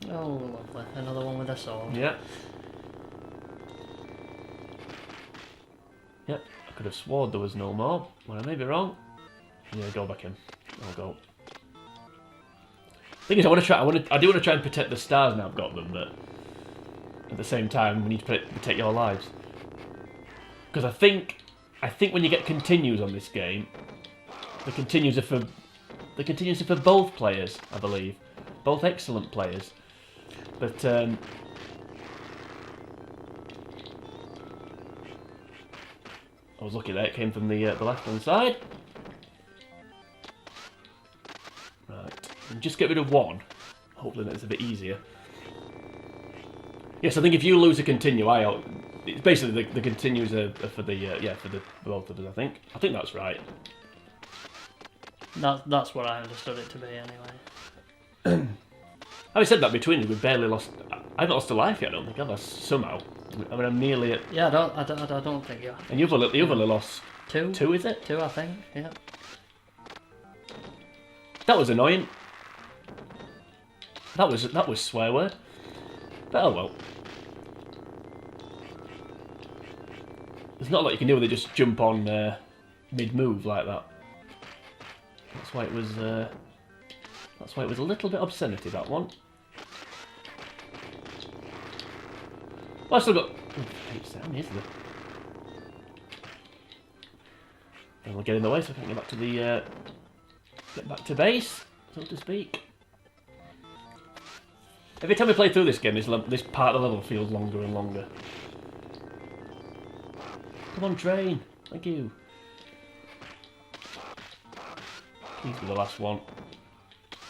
Oh, lovely. Another one with a sword. Yeah. Yep, I could have sworn there was no more. Well, I may be wrong. Yeah, go back in. I'll go. Thing is, I do want to try and protect the stars now I've got them, but at the same time, we need to protect your lives. Because I think when you get continues on this game, the continues are for both players, I believe, both excellent players. But I was lucky there; it came from the left-hand side. Right, and just get rid of one. Hopefully that's a bit easier. Yes, I think if you lose a continue, it's basically the continues are for the for the both of us. I think that's right. That's what I understood it to be anyway. Having said that, between us, we've barely lost. I haven't lost a life yet. I don't think have I? Somehow. I mean, I'm nearly at. Yeah, I don't think you have. And you've only lost 2. 2, is it? 2, I think. Yeah. That was annoying. That was swear word. But oh well. There's not a lot you can do with it. Just jump on mid move like that. That's why it was. That's why it was a little bit obscenity, that one. Well, I've still got 8 down, isn't it? And we'll get in the way so I can get back to base, so to speak. Every time we play through this game, this part of the level feels longer and longer. Come on, train. Thank you. Please be the last one.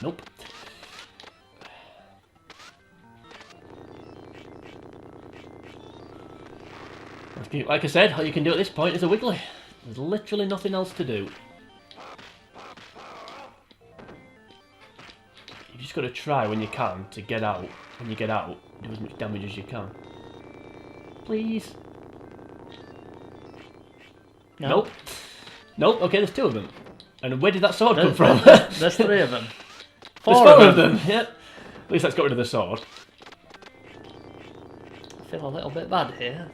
Nope. Like I said, all you can do at this point is a wiggly. There's literally nothing else to do. You've just got to try when you can to get out. When you get out, do as much damage as you can. Please. No. Nope. Nope. Okay, there's 2 of them. And where did that sword come from? There's 3 of them. 4 of them. Yep. At least that's got rid of the sword. I feel a little bit bad here.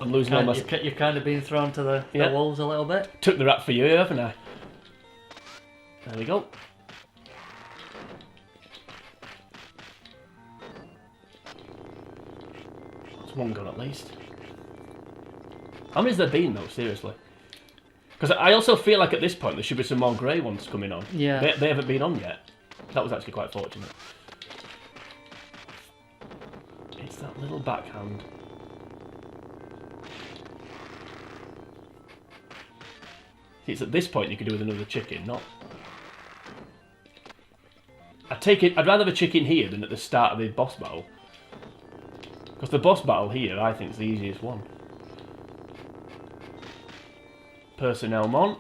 I'm losing all my... You're kind of being thrown to the wolves a little bit. Took the rat for you, haven't I? There we go. That's one gone at least. How many's there been though, seriously? Because I also feel like at this point there should be some more grey ones coming on. Yeah. They haven't been on yet. That was actually quite fortunate. It's that little backhand. It's at this point you could do with another chicken, not... I'd rather have a chicken here than at the start of the boss battle. Because the boss battle here, I think, is the easiest one. Personnel mon.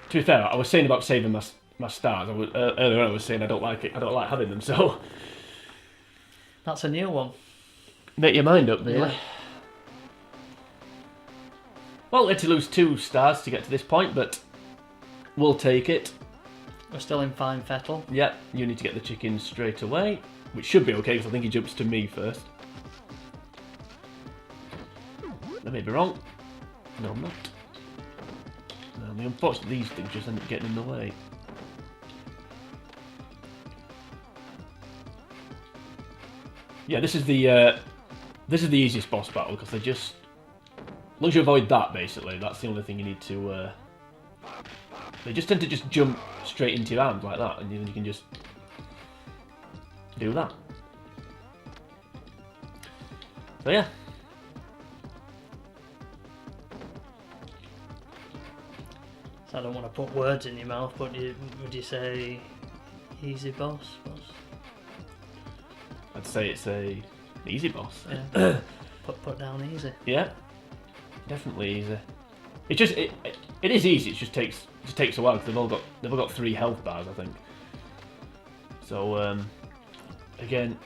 To be fair, I was saying about saving my stars. Earlier on I was saying I don't like it. I don't like having them, so... That's a new one. Make your mind up, really. Yeah. Well, we had to lose 2 stars to get to this point, but we'll take it. We're still in fine fettle. Yep, you need to get the chicken straight away, which should be okay because I think he jumps to me first. I may be wrong. No, I'm not. No, I mean, unfortunately, these things just end up getting in the way. Yeah, this is the easiest boss battle because they just... As long as you avoid that, basically, that's the only thing you need to... They just tend to just jump straight into your arms like that, and you can just do that. So yeah. So I don't want to put words in your mouth, but would you say easy boss? I'd say it's an easy boss. Yeah. put down easy. Yeah, definitely easy. It just it is easy. It just takes a while because they've all got 3 health bars, I think. So again,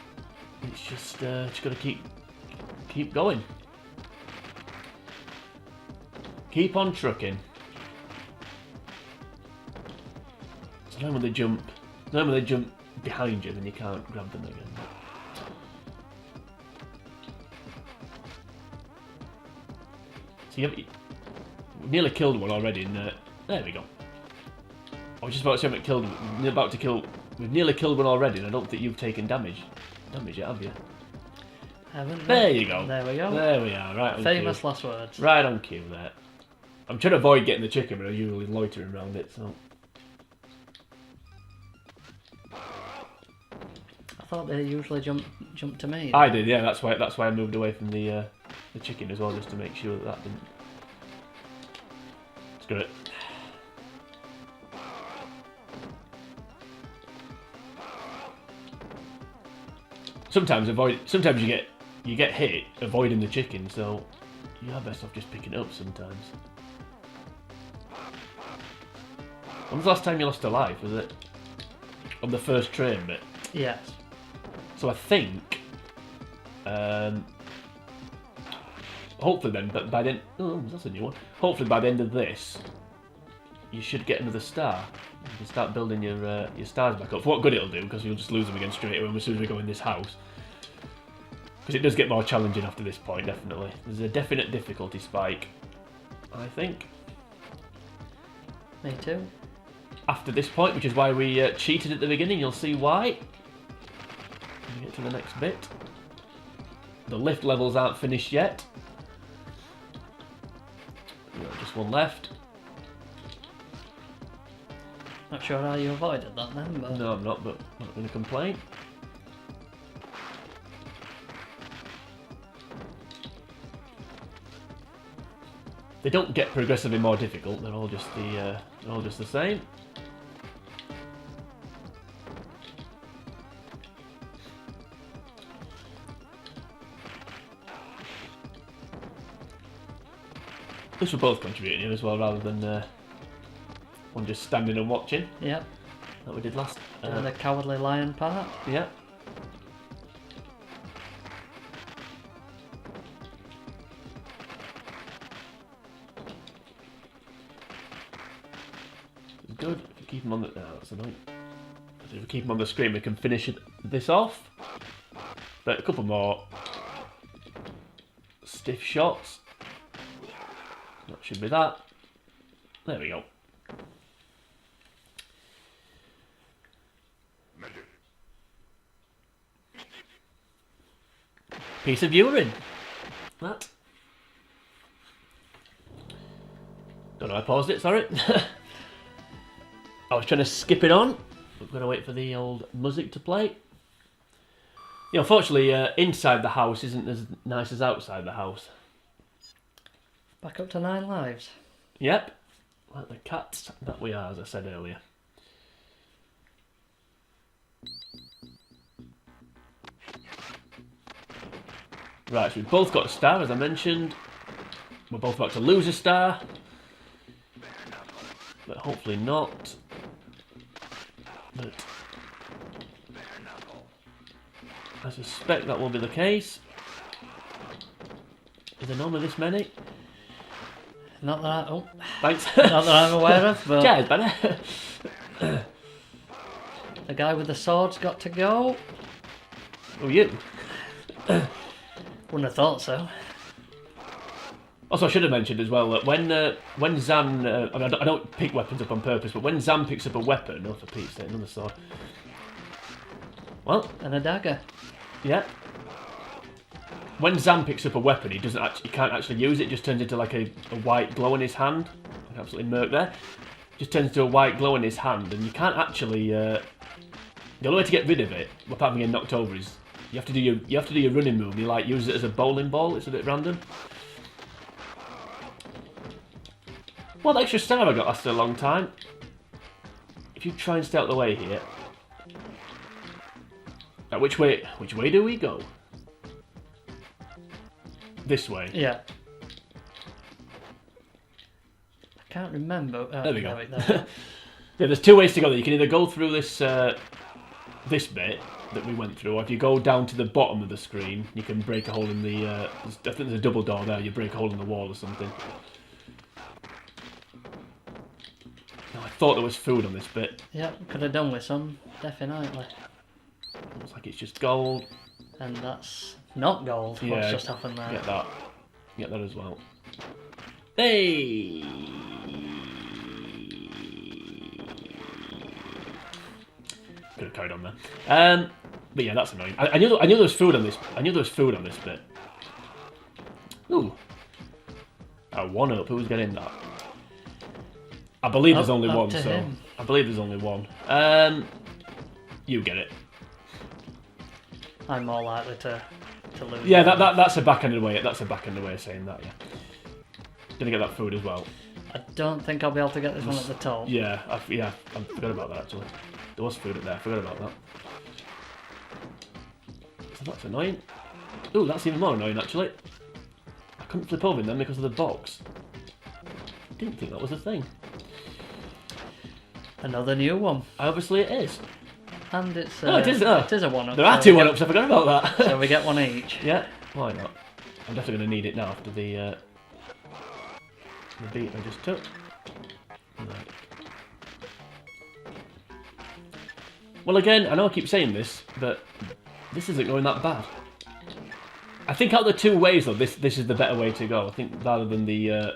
it's just got to keep going, keep on trucking. So then when they jump behind you, then you can't grab them again. So we've nearly killed one already. There we go. I was just about to say we've nearly killed one already, and I don't think you've taken damage yet, have you? Haven't. There you go. There we go. There we are. Right on Famous cue. last words. Right on cue there. I'm trying to avoid getting the chicken, but I'm usually loitering around it. So. I thought they usually jump to me. I did, yeah. That's why I moved away from the chicken as well, just to make sure that didn't. Screw it. Sometimes you get hit avoiding the chicken, so you are best off just picking it up sometimes. When was the last time you lost a life? Was it on the first train bit? Yes. So I think, hopefully then, but by then, oh, that's a new one. Hopefully by the end of this, you should get another star. You can start building your stars back up. For what good it'll do, because you'll just lose them again straight away as soon as we go in this house. Because it does get more challenging after this point, definitely. There's a definite difficulty spike, I think. Me too. After this point, which is why we cheated at the beginning, you'll see why. When we get to the next bit. The lift levels aren't finished yet. Just one left. Not sure how you avoided that then, but... No, I'm not, but I'm not going to complain. They don't get progressively more difficult. They're all just the same. At least we're both contributing here as well, rather than one just standing and watching. Yep. That we did last. The cowardly lion part. Yep. It's good. If you keep them on the... Oh, that's annoying. If we keep them on the screen, we can finish this off. But a couple more stiff shots. That should be that. There we go. Piece of urine. That. Don't know, I paused it, sorry. I was trying to skip it on. We're going to wait for the old music to play. You know, unfortunately, inside the house isn't as nice as outside the house. Back up to 9 lives. Yep. Like the cats that we are, as I said earlier. Right, so we've both got a star, as I mentioned. We're both about to lose a star. But hopefully not. But I suspect that will be the case. Is there normally this many? Not that Thanks. not that I'm aware of, but... Cheers, Benny. The guy with the sword's got to go. Oh, you? Wouldn't have thought so. Also, I should have mentioned as well that when Zan, I don't pick weapons up on purpose, but when Zan picks up a weapon, oh for Pete's sake, another sword. Well, And a dagger. yeah. When Zan picks up a weapon, he can't actually use it. It just turns into like a white glow in his hand. Like absolutely murk there. Just turns into a white glow in his hand, and you can't actually. The only way to get rid of it, apart from getting knocked over, is you have to do your running move. You like use it as a bowling ball. It's a bit random. Well, the extra star I got lasted a long time. If you try and stay out of the way here. Now, which way do we go? This way. Yeah. I can't remember. There we go. There. Yeah, there's two ways to go there. You can either go through this this bit that we went through, or if you go down to the bottom of the screen, you can break a hole in the... I think there's a double door there. You break a hole in the wall or something. Now, I thought there was food on this bit. Yeah, could have done with some, definitely. Looks like it's just gold. And that's not gold. Yeah, What's just happened there? Get that. Get that as well. Hey! Could have carried on there. But yeah, that's annoying. I knew there was food on this. I knew there was food on this bit. Ooh. A 1-up. Who's getting that? I believe there's only one, so him. I believe there's only one. You get it. I'm more likely to lose. Yeah, that's a backhand way. That's a backhand way of saying that. Yeah. Gonna get that food as well. I don't think I'll be able to get this one at the top. Yeah, I forgot about that actually. There was food up there. I forgot about that. That's annoying. Ooh, that's even more annoying actually. I couldn't flip over in them because of the box. Didn't think that was a thing. Another new one. Obviously it is. And it's it is a one-up. There are two one-ups, I forgot about that. So we get one each. Yeah, why not? I'm definitely going to need it now after the beat I just took. Right. Well again, I know I keep saying this, but this isn't going that bad. I think out of the two ways though, this is the better way to go. I think rather than the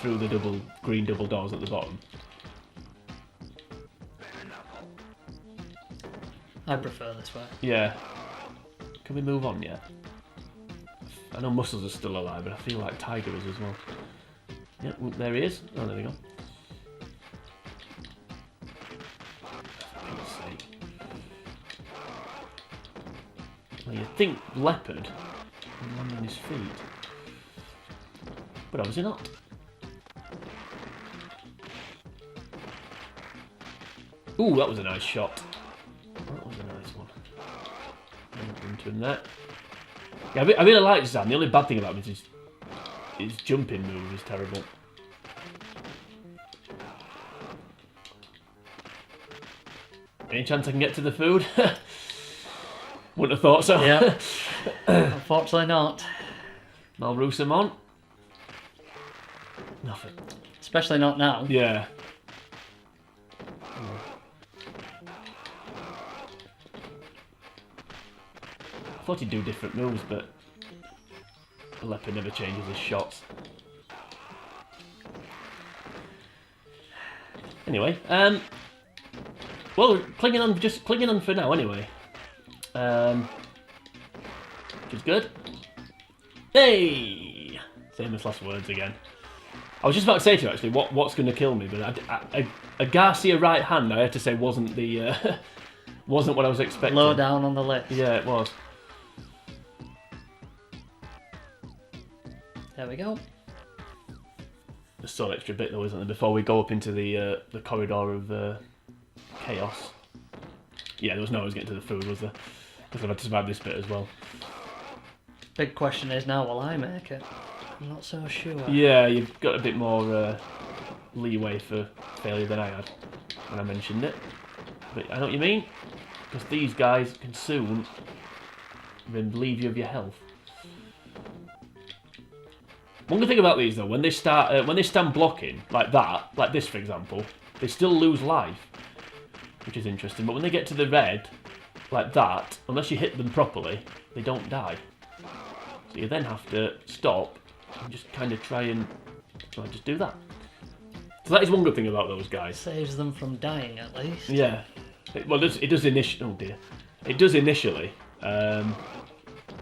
through the green double doors at the bottom. I prefer this way. Yeah. Can we move on yet? I know Muscles are still alive, but I feel like Tiger is as well. Yep, yeah, there he is. Oh, there we go. For Pete's sake. Well, you'd think Leopard would land on his feet. But obviously not. Ooh, that was a nice shot. That was a nice one. Into him there. Yeah, I really like Zan. The only bad thing about him is his jumping move is terrible. Any chance I can get to the food? Wouldn't have thought so. Yeah. Unfortunately not. Malrusamon? Nothing. Especially not now. Yeah. I thought he'd do different moves, but the Leopard never changes his shots. Anyway, well, just clinging on for now. Anyway, which is good. Hey, famous last words again. I was just about to say to you actually, what's going to kill me, but a Garcia right hand, I had to say, wasn't the wasn't what I was expecting. Low down on the list. Yeah, it was. There we go. There's still an extra bit though, isn't there, before we go up into the corridor of chaos. Yeah, there was no way I was getting to the food, was there? Because I've had to survive this bit as well. Big question is now, will I make it? I'm not so sure. Yeah, you've got a bit more leeway for failure than I had when I mentioned it. But I know what you mean, because these guys can soon relieve you of your health. One good thing about these though, when they stand blocking like that, like this for example, they still lose life, which is interesting. But when they get to the red, like that, unless you hit them properly, they don't die. So you then have to stop and just kind of try and just do that. So that is one good thing about those guys. Saves them from dying at least. Yeah. It does initially. Oh dear. It does initially, but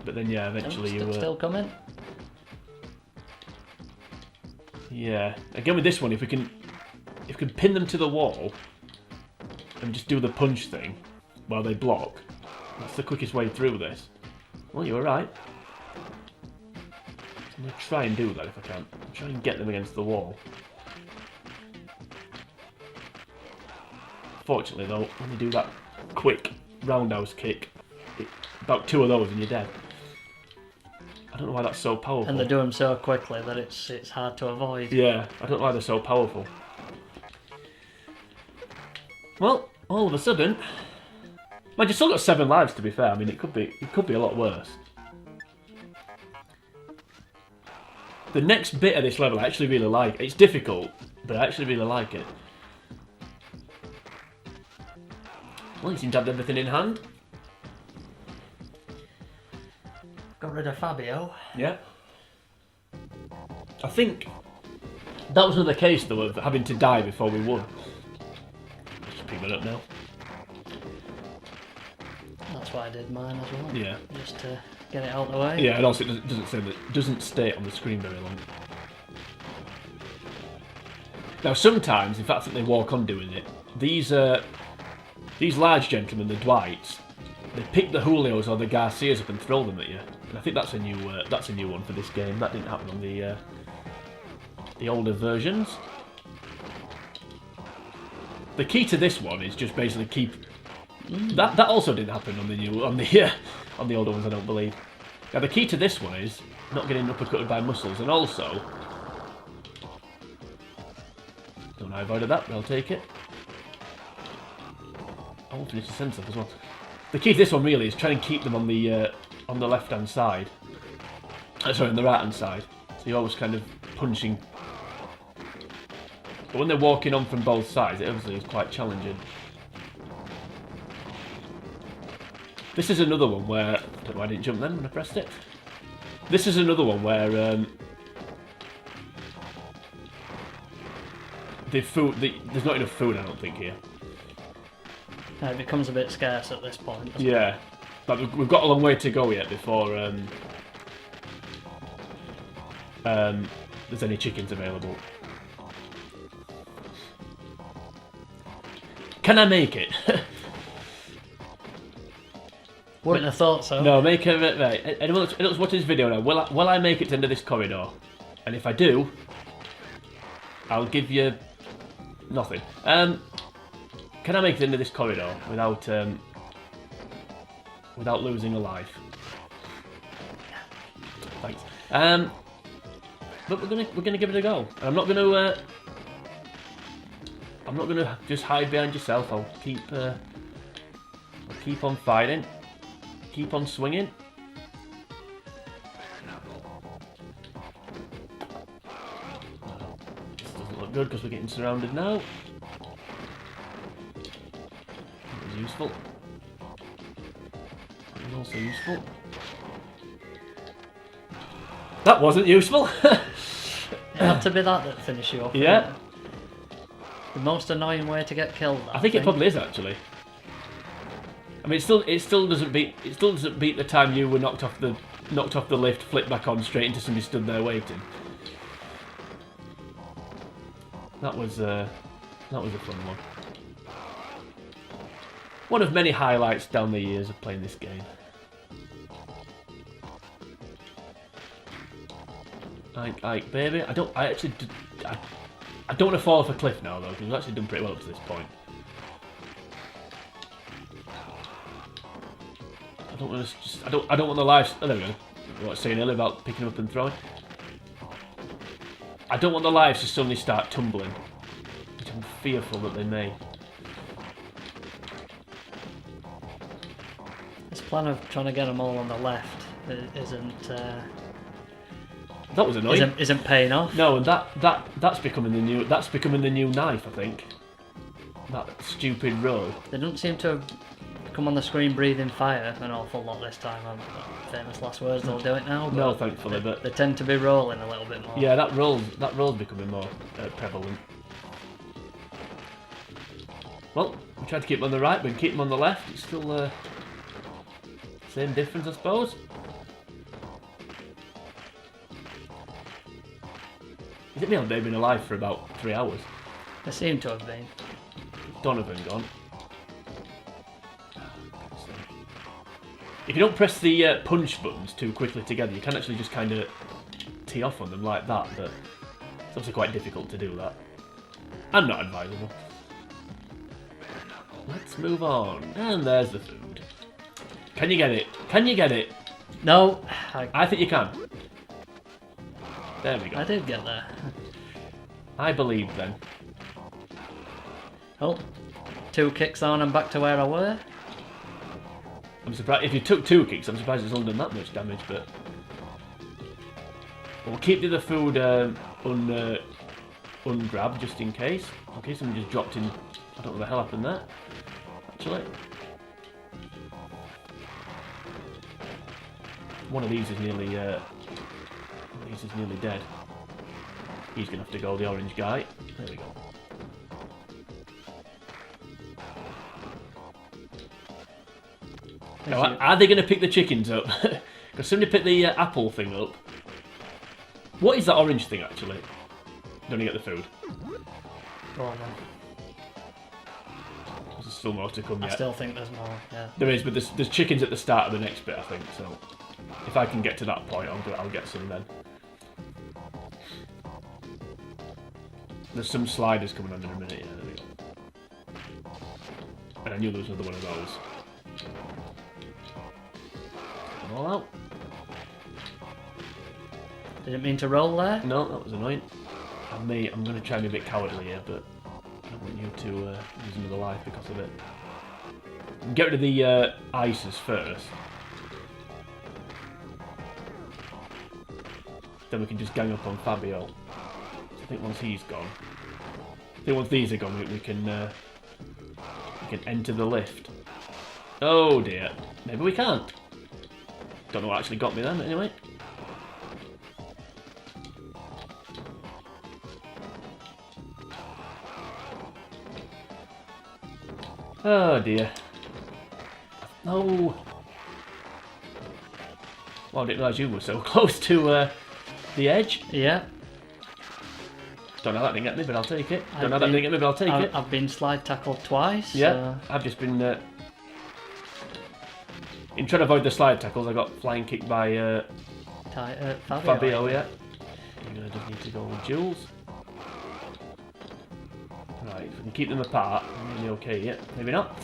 then yeah, eventually you. Still coming. Yeah. Again with this one, if we can pin them to the wall and just do the punch thing while they block, that's the quickest way through this. Well, you were right. I'm gonna try and do that if I can. Try and get them against the wall. Fortunately though, when you do that quick roundhouse kick, about two of those and you're dead. I don't know why that's so powerful. And they do them so quickly that it's hard to avoid. Yeah, I don't know why they're so powerful. Well, all of a sudden, man, you still got 7 lives to be fair. I mean, it could be a lot worse. The next bit of this level I actually really like. It's difficult, but I actually really like it. Well, you seem to have everything in hand. Got rid of Fabio. Yeah. I think that was another case though of having to die before we won. Just pick that up now. That's why I did mine as well. Yeah. Just to get it out of the way. Yeah, and also it doesn't stay on the screen very long. Now sometimes, in fact, I think they walk on doing it. These large gentlemen, the Dwights, they pick the Julios or the Garcias up and throw them at you. And I think that's a new one for this game. That didn't happen on the older versions. The key to this one is just basically keep That also didn't happen on the on the older ones, I don't believe. Now the key to this one is not getting uppercutted by muscles, and also don't I avoided that, but I'll take it. I want to finish the sense up as well. The key to this one really is trying to keep them on the left hand side. Sorry, on the right hand side. So you're always kind of punching. But when they're walking on from both sides, it obviously is quite challenging. This is another one where... I don't know why I didn't jump then when I pressed it. This is another one where... there's not enough food, I don't think, here. It becomes a bit scarce at this point. Yeah. But we've got a long way to go yet before there's any chickens available. Can I make it? Wouldn't have thought so. No, make it right. Anyone that's watching this video now, will I make it to the end of this corridor? And if I do, I'll give you nothing. Can I make it to the end of this corridor without losing a life? Thanks. But we're gonna give it a go. And I'm not gonna just hide behind yourself. I'll keep on fighting. Keep on swinging. This doesn't look good because we're getting surrounded now. That was useful. That was also useful. That wasn't useful. It had to be that finish you off. Yeah. The most annoying way to get killed. I think it probably is actually. I mean, it still doesn't beat the time you were knocked off the lift, flipped back on straight into somebody stood there waiting. That was a fun one. One of many highlights down the years of playing this game. Like baby, I don't want to fall off a cliff now though, because we've actually done pretty well up to this point. I don't want the lives. Oh, there we go. What I was saying earlier about picking up and throwing. I don't want the lives to suddenly start tumbling, which I'm fearful that they may. This plan of trying to get them all on the left isn't. That was annoying. Isn't paying off. No, and that's becoming the new knife, I think. That stupid roll. They don't seem to have come on the screen breathing fire an awful lot this time. Famous last words, they'll do it now. But no, thankfully, but they tend to be rolling a little bit more. Yeah, that roll's becoming more prevalent. Well, we tried to keep them on the right, but we can keep them on the left. It's still same difference, I suppose. Is it me or they've been alive for about 3 hours? They seem to have been. Donovan gone. If you don't press the punch buttons too quickly together, you can actually just kind of tee off on them like that, but it's obviously quite difficult to do that. And not advisable. Let's move on. And there's the food. Can you get it? Can you get it? No. I think you can. There we go. I did get there. I believe then. Oh, 2 kicks on and back to where I were. I'm surprised if you took 2 kicks. I'm surprised it's only done that much damage, but we'll keep the other food ungrabbed just in case. Okay, someone just dropped in. I don't know what the hell happened there. Actually, one of these is nearly dead. He's gonna have to go the orange guy. There we go. Now, are they going to pick the chickens up? Because somebody picked the apple thing up. What is that orange thing actually? Don't you get the food? Go on then. There's still more to come yet. I still think there's more, yeah. There is, but there's chickens at the start of the next bit, I think, so if I can get to that point, I'll get some then. There's some sliders coming on in a minute, yeah, there we go. And I knew there was another one of those. Get them all out. Didn't mean to roll there. No, that was annoying. And me, I'm going to try and be a bit cowardly here, but I don't want you to lose another life because of it. Get rid of the ices first. Then we can just gang up on Fabio. So I think once he's gone, once these are gone, we can enter the lift. Oh dear, maybe we can't. Don't know what actually got me then, but anyway. Oh dear. No. Well, I didn't realise you were so close to the edge. Yeah. Don't know how that didn't get me, but I'll take it. Don't know how that didn't get me, but I'll take it. I've been slide tackled twice. Yeah, so. I've just been... in trying to avoid the slide tackles, I got flying kicked by Fabio, yeah. You're going to just need to go with Jules. Right, if we can keep them apart, maybe okay, yeah. Maybe not.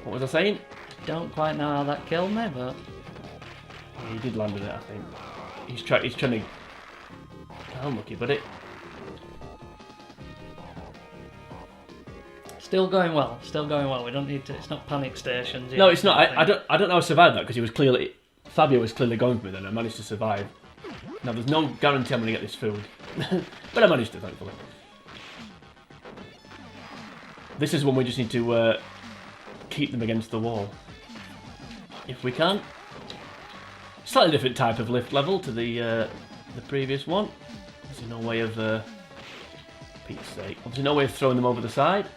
What was I saying? Don't quite know how that killed me, but... Yeah, he did land on it, I think. He's trying to... Unlucky, buddy. Still going well. Still going well. We don't need to... It's not panic stations yet. No, it's not. I don't know how I survived that, because he was clearly... Fabio was clearly going for me then. I managed to survive. Now, there's no guarantee I'm going to get this food. But I managed to, thankfully. This is when we just need to keep them against the wall. If we can. Slightly different type of lift level to the previous one. There's no way of... Pete's sake. There's no way of throwing them over the side.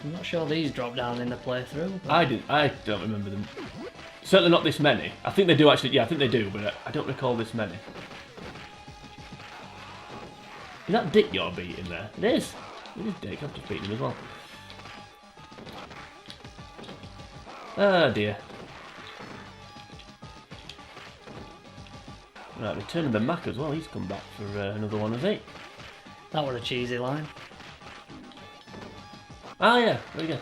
I'm not sure these drop down in the playthrough. But... I don't remember them. Certainly not this many. I think they do actually. Yeah, I think they do, but I don't recall this many. Is that Dick you're beating there? It is. It is Dick. I've just beaten him as well. Oh dear. Right, returning the Mac as well. He's come back for another one, has he? That was a cheesy line. Ah, yeah. Very good.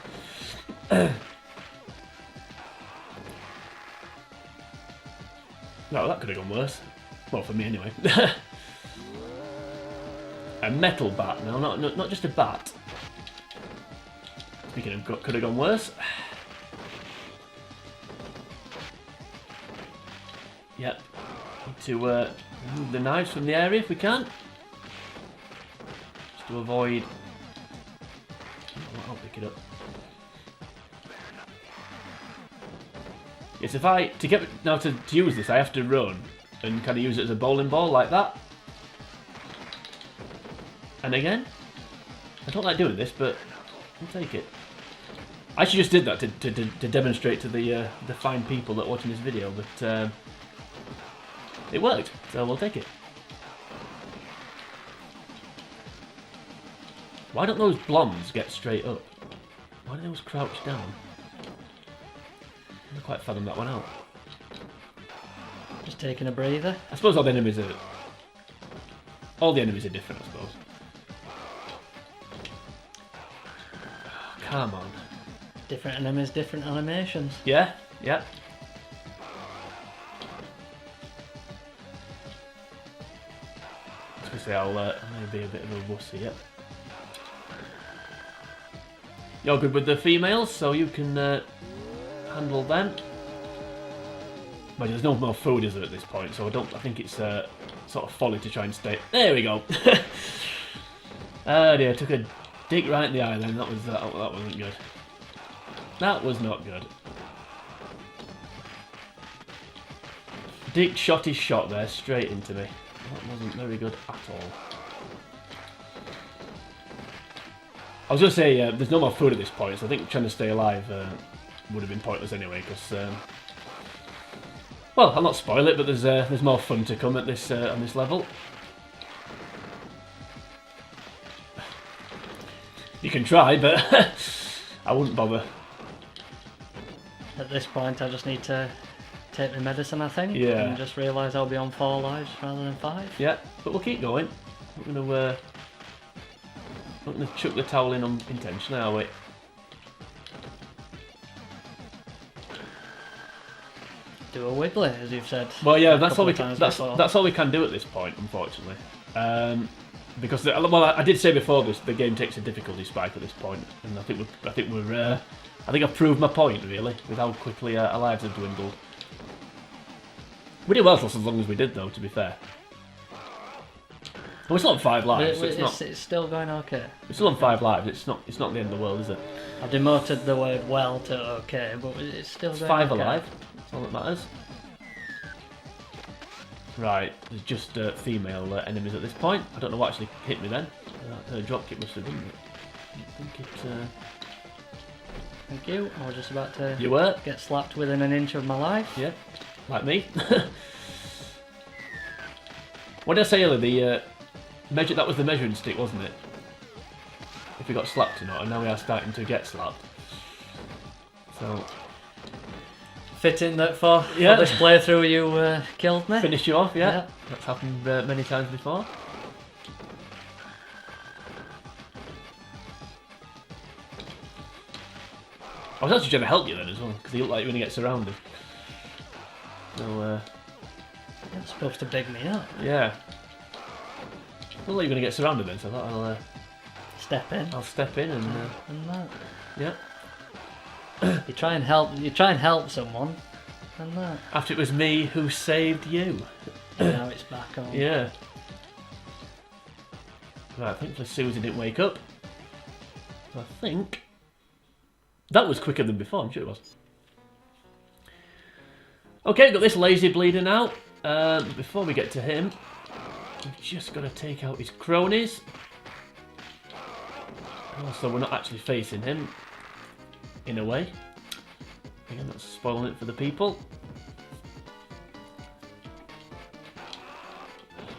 No, that could have gone worse. Well, for me anyway. A metal bat now, not just a bat. Speaking of, could have gone worse. Yep. Need to remove the knives from the area if we can. Just to avoid... I'll pick it up. Yes, to use this, I have to run and kind of use it as a bowling ball like that. And again, I don't like doing this, but I'll take it. I actually just did that to demonstrate to the fine people that are watching this video, but it worked, so we'll take it. Why don't those blondes get straight up? Why do those crouch down? I don't quite fathom that one out. Just taking a breather. I suppose all the enemies are different, I suppose. Oh, come on. Different enemies, different animations. Yeah, yeah. I was going to say I'm going to be a bit of a wussy, yep. You're good with the females, so you can handle them. But there's no more food, is there, at this point? So I think it's sort of folly to try and stay. There we go. Oh dear, took a dig right in the eye then. That wasn't good. That was not good. Dick shot his shot there straight into me. That wasn't very good at all. I was going to say, there's no more food at this point, so I think trying to stay alive would have been pointless anyway, because... well, I'll not spoil it, but there's more fun to come at this on this level. You can try, but I wouldn't bother. At this point, I just need to take my medicine, I think, yeah. And just realise I'll be on 4 lives rather than 5. Yeah, but we'll keep going. We're going to... Not going to chuck the towel in unintentionally, are we? Do a wiggly, as you've said. Well, yeah, that's all we can. That's all we can do at this point, unfortunately. Because I did say before this, the game takes a difficulty spike at this point, and I think I've proved my point really with how quickly our lives have dwindled. We did well for as long as we did, though. To be fair, well, it's not 5 lives. So it's still going okay. It's still on 5 lives. It's not the end of the world, is it? I demoted the word "well" to "okay," but it's still going 5 okay. alive. That's all that matters. Right, there's just female enemies at this point. I don't know what actually hit me then. Her drop kick must have done it. I think it. Thank you. I was just about to You were? get slapped within an inch of my life. Yeah, like me. What did I say earlier? That was the measuring stick, wasn't it? If we got slapped or not, and now we are starting to get slapped. So. Fitting that for this playthrough you killed me. Finished you off, yeah. That's happened many times before. I was actually trying to help you then as well, because you look like you're going to get surrounded. So, You're supposed to big me up. yeah. I look like you're going to get surrounded then, so I thought I'll... Step in. I'll step in and that. Yeah. You try and help someone, and that. After it was me who saved you. Now it's back on. Yeah. Right, thankfully Susie didn't wake up. So I think... That was quicker than before, I'm sure it was. Okay, got this lazy bleeder now. Before we get to him, we've just got to take out his cronies. Also, we're not actually facing him, in a way. Again, that's spoiling it for the people.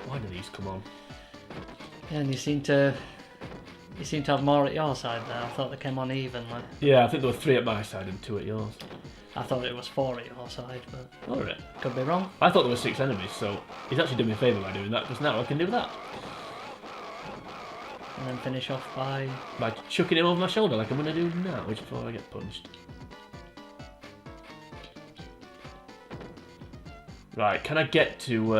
Why do these come on? Yeah, and you seem to have more at your side there. I thought they came on evenly. Yeah, I think there were 3 at my side and 2 at yours. I thought it was 4 at your side, but Alright. could be wrong. I thought there were 6 enemies, so he's actually doing me a favour by doing that, because now I can do that. And then finish off by chucking him over my shoulder like I'm going to do now, just before I get punched. Right, can I get to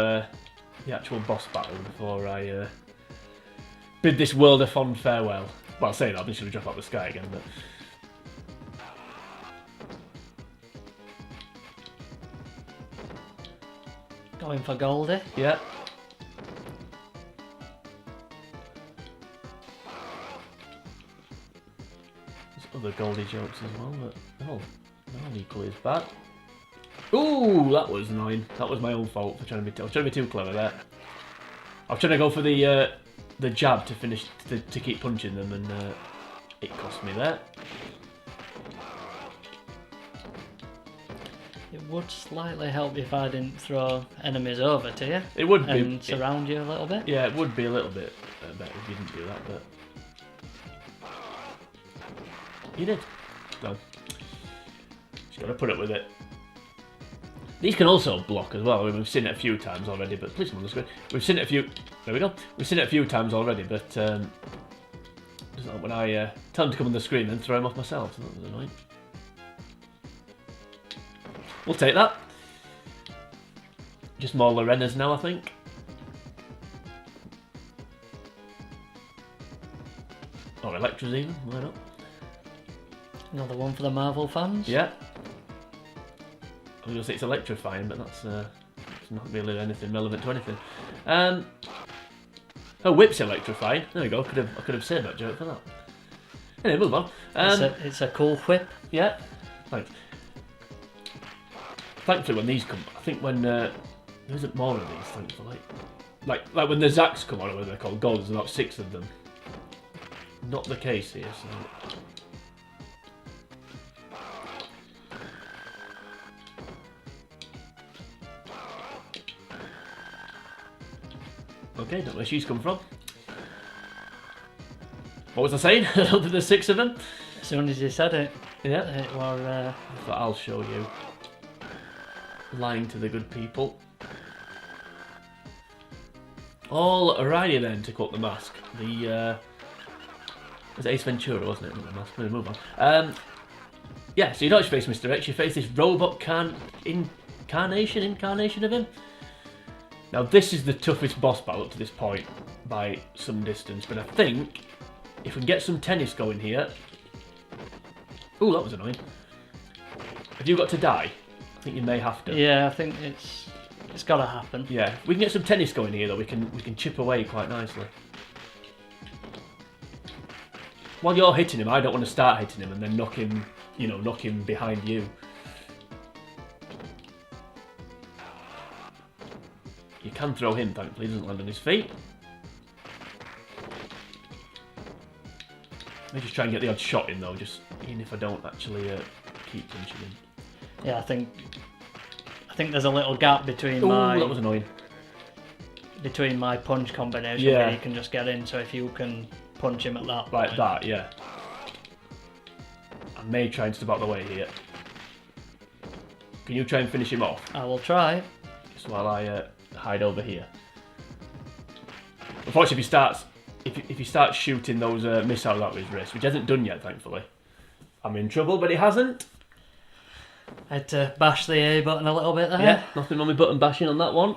the actual boss battle before I bid this world a fond farewell? Well, saying that, I'm just going to drop out the sky again, but... going for Goldie. Yeah. There's other Goldie jokes as well, but they're all equally as bad. Ooh, that was annoying. That was my own fault for trying to be too clever there. I was trying to go for the jab to finish to keep punching them, and it cost me there. It would slightly help if I didn't throw enemies over to you. It would be. And surround you a little bit. Yeah, it would be a little bit better if you didn't do that, but you did. So just got to put up with it. These can also block as well. I mean, we've seen it a few times already, but please come on the screen. We've seen it a few. There we go. We've seen it a few times already, but just like when I tell him to come on the screen and throw him off myself, so that was annoying. We'll take that. Just more Lorena's now, I think. Or Electra's even, why not? Another one for the Marvel fans. Yeah. I was going to say it's electrifying, but that's it's not really anything relevant to anything. Oh, whip's electrifying. There we go. I could have saved that joke for that. Anyway, move on. It's a cool whip. Yeah. Thanks. Thankfully, when these come, I think when there isn't more of these, thankfully. Like when the Zacks come on, or whatever they're called, gold, there's about 6 of them. Not the case here, so. Okay, don't know where she's come from. What was I saying? I don't think there's 6 of them. As soon as you said it, Yeah. it were. But I'll show you. Lying to the good people. Alrighty then, to cut the mask. was Ace Ventura, wasn't it? I'm going to move on. Yeah, so you don't face Mr. X, you face this robot incarnation of him. Now this is the toughest boss battle up to this point by some distance, but I think if we can get some tennis going here... Ooh, that was annoying. Have you got to die? I think you may have to. Yeah, I think it's got to happen. Yeah, we can get some tennis going here though, we can chip away quite nicely. While you're hitting him, I don't want to start hitting him and then knock him behind you. You can throw him, thankfully, he doesn't land on his feet. Let me just try and get the odd shot in though, just even if I don't actually keep punching him. Yeah, I think there's a little gap between that was annoying. Between my punch combination where you can just get in, so if you can punch him at that point. Like that, yeah. I may try and step out the way here. Can you try and finish him off? I will try. Just while I hide over here. Unfortunately, if he starts shooting those missiles out of his wrist, which hasn't done yet, thankfully, I'm in trouble, but he hasn't. I had to bash the A button a little bit there. Yeah, nothing on my button bashing on that one.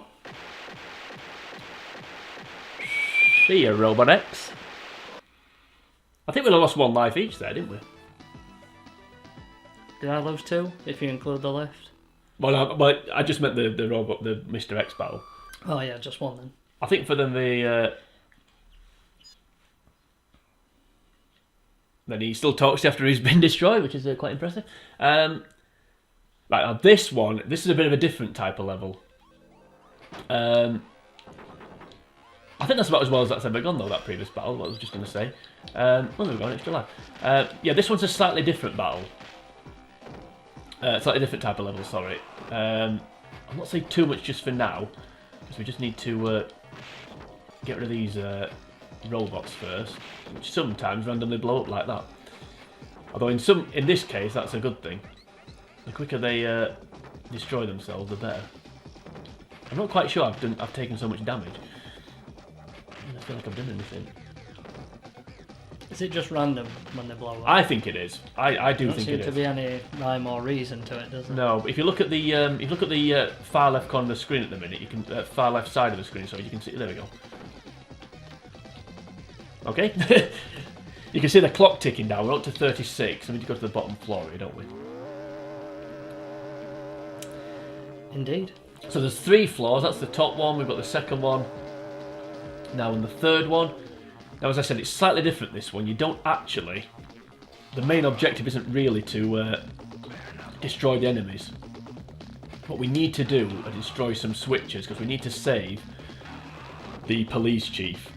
See ya, Robot X. I think we lost 1 life each there, didn't we? Did I lose 2, if you include the lift? Well, I just meant the Mr. X battle. Oh yeah, just 1 then. I think for them then he still talks after he's been destroyed, which is quite impressive. Right, now this is a bit of a different type of level. I think that's about as well as that's ever gone though, that previous battle, what I was just going to say. Oh, there we go, extra life. Yeah, this one's a slightly different battle. Slightly different type of level, sorry. I'll not say too much just for now, because we just need to get rid of these robots first, which sometimes randomly blow up like that. Although in this case, that's a good thing. The quicker they destroy themselves, the better. I'm not quite sure I've taken so much damage. I don't feel like I've done anything. Is it just random when they blow up? I think it is. I do think it is. Doesn't seem to be any rhyme or reason to it, does it? No, but if you look at the far left corner of the screen at the minute, you can far left side of the screen, so you can see. There we go. Okay. You can see the clock ticking down. We're up to 36. We need to go to the bottom floor here, don't we? Indeed. So there's 3 floors. That's the top one. We've got the second one. Now in the third one. Now, as I said, it's slightly different, this one. You don't actually... The main objective isn't really to destroy the enemies. What we need to do is destroy some switches, because we need to save the police chief.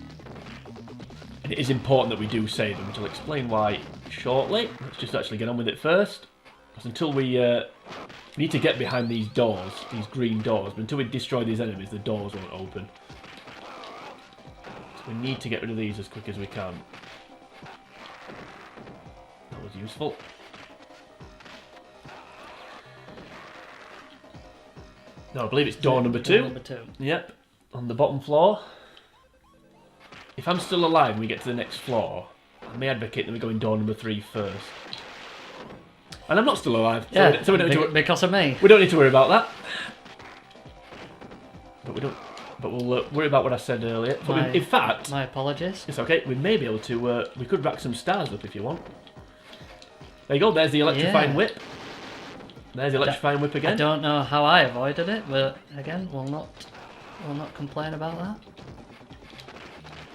And it is important that we do save them, which I'll explain why shortly. Let's just actually get on with it first. Because until we need to get behind these doors, these green doors, but until we destroy these enemies, the doors won't open. We need to get rid of these as quick as we can. That was useful. No, I believe it's door number 2. Number 2. Yep, on the bottom floor. If I'm still alive and we get to the next floor, I may advocate that we go in door number 3 first. And I'm not still alive, so we don't need to because of me. We don't need to worry about that. But we'll worry about what I said earlier. In fact... My apologies. It's okay. We may be able to... we could rack some stars up if you want. There you go. There's the electrifying whip. There's the electrifying whip again. I don't know how I avoided it, but again, we'll not complain about that.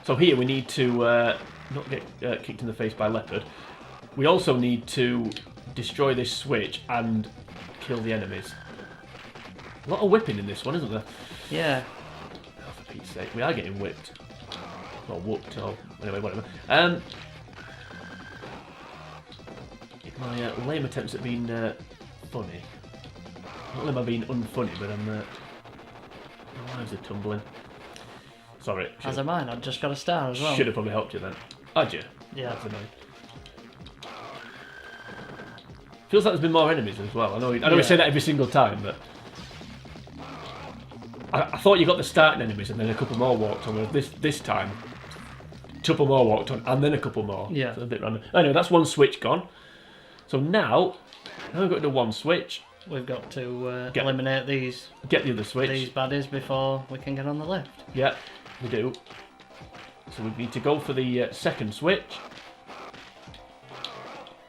So here we need to not get kicked in the face by Leopard. We also need to destroy this switch and kill the enemies. A lot of whipping in this one, isn't there? Yeah. For Pete's sake, we are getting whipped. Or whooped, or anyway, whatever. My lame attempts at being funny. Not only am I being unfunny, but my lives are tumbling. Sorry. As am mine, I've just got a star as well. Should have probably helped you then. Had you? Yeah. That's annoying. Feels like there's been more enemies as well. I know we say that every single time, but... I thought you got the starting enemies and then a couple more walked on. This time, couple more walked on, and then a couple more. Yeah. So a bit random. Anyway, that's one switch gone. So now we've got to do one switch. We've got to eliminate these. Get the other switch. These baddies before we can get on the lift. Yeah, we do. So we need to go for the second switch.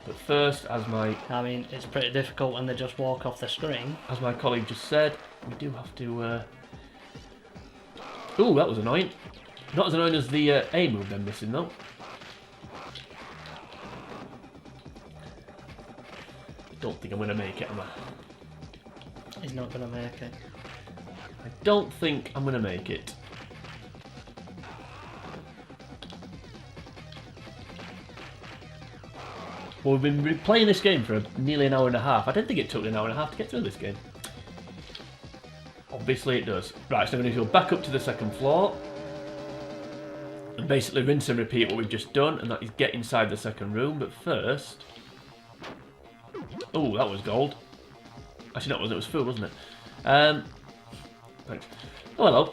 But first, I mean, it's pretty difficult when they just walk off the screen. As my colleague just said, we do have to... Ooh, that was annoying. Not as annoying as the A move then missing, though. Don't think I'm going to make it, am I? He's not going to make it. I don't think I'm going to make it. Well, we've been playing this game for nearly an hour and a half. I didn't think it took an hour and a half to get through this game. Obviously it does. Right, so I'm going to go back up to the second floor. And basically rinse and repeat what we've just done. And that is get inside the second room. But first... Oh, that was gold. Actually, no, it was food, wasn't it? Thanks. Oh, hello.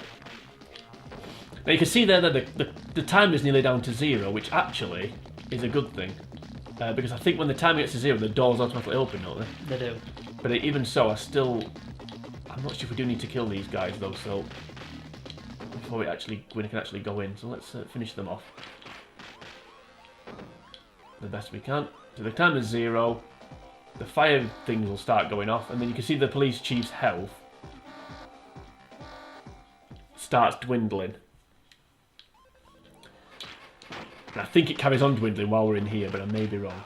Now you can see there that the timer is nearly down to 0, which actually is a good thing. Because I think when the timer gets to 0, the doors automatically open, don't they? They do. But even so, I'm not sure if we do need to kill these guys, though, so... Before we can actually go in. So let's finish them off. The best we can. So the timer's 0. The fire things will start going off, and then you can see the police chief's health starts dwindling. And I think it carries on dwindling while we're in here, but I may be wrong.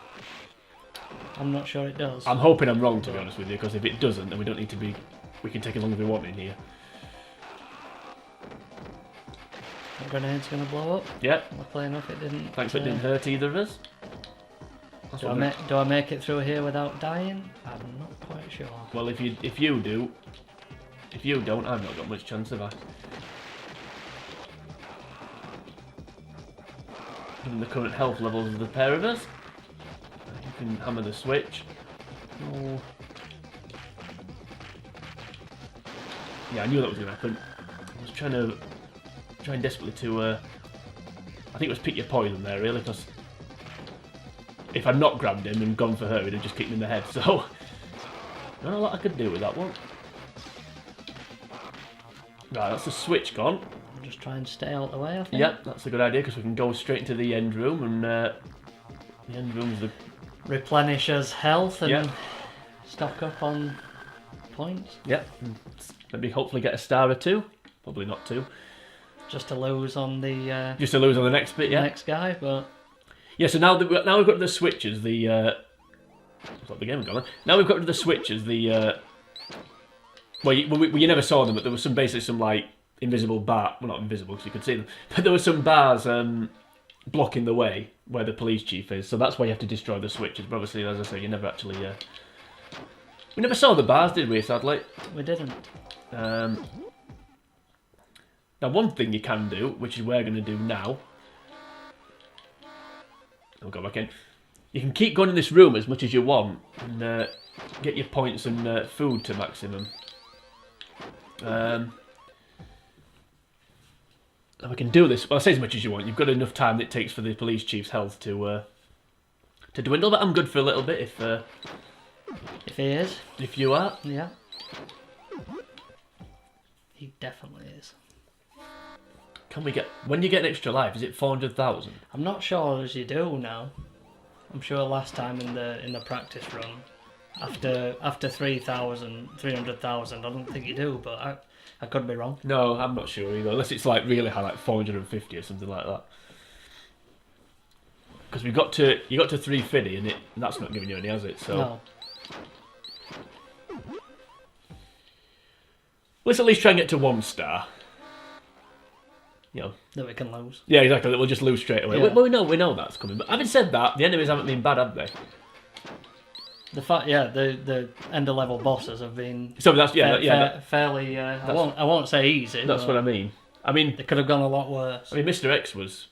I'm not sure it does. I'm hoping I'm wrong, to be honest with you, because if it doesn't, then we don't need to be... We can take as long as we want in here. The grenade's going to blow up? Yep. Luckily enough it didn't. Thanks, it didn't hurt either of us. Do I make it through here without dying? I'm not quite sure. Well, if you do, if you don't, I've not got much chance, have I? Given the current health levels of the pair of us, you can hammer the switch. Oh. Yeah, I knew that was going to happen. I was trying desperately to. I think it was pick your poison there, really, because. If I'd not grabbed him and gone for her, he'd have just kicked me in the head, so... Not a lot I could do with that one. Right, that's the switch gone. I'll just try and stay out of the way, I think. Yep, that's a good idea, because we can go straight into the end room, and the end room's the... Replenish us health and stock up on points. Yep, maybe hopefully get a star or 2. Probably not 2. Just to lose on the... Just to lose on the next bit, yeah. Next guy, but... Yeah, so now we've got the switches, the... What's the game gone on? Now we've got to the switches, the... Well, you never saw them, but there was basically some, like, invisible bar... Well, not invisible, because you could see them. But there were some bars blocking the way where the police chief is. So that's why you have to destroy the switches. But obviously, as I say, you never actually... We never saw the bars, did we, sadly? We didn't. Now, one thing you can do, which is we're going to do now... I'll go back in. You can keep going in this room as much as you want and get your points and food to maximum. And we can do this. Well, I say as much as you want. You've got enough time that it takes for the police chief's health to dwindle. But I'm good for a little bit if he is. If you are. Yeah. He definitely is. Can we get... When you get an extra life, is it 400,000? I'm not sure as you do now. I'm sure last time in the practice run, after 300,000, I don't think you do, but I could be wrong. No, I'm not sure either. Unless it's like really high, like 450 or something like that. Because you got to 350 and that's not giving you any, has it? So. No. Let's at least try and get to 1 star. You know. That we can lose. Yeah, exactly. That we'll just lose straight away. Yeah. Well, we know that's coming. But having said that, the enemies haven't been bad, have they? The end of level bosses have been. So that's fairly. I won't say easy. That's what I mean. I mean, they could have gone a lot worse. I mean, Mr. X was.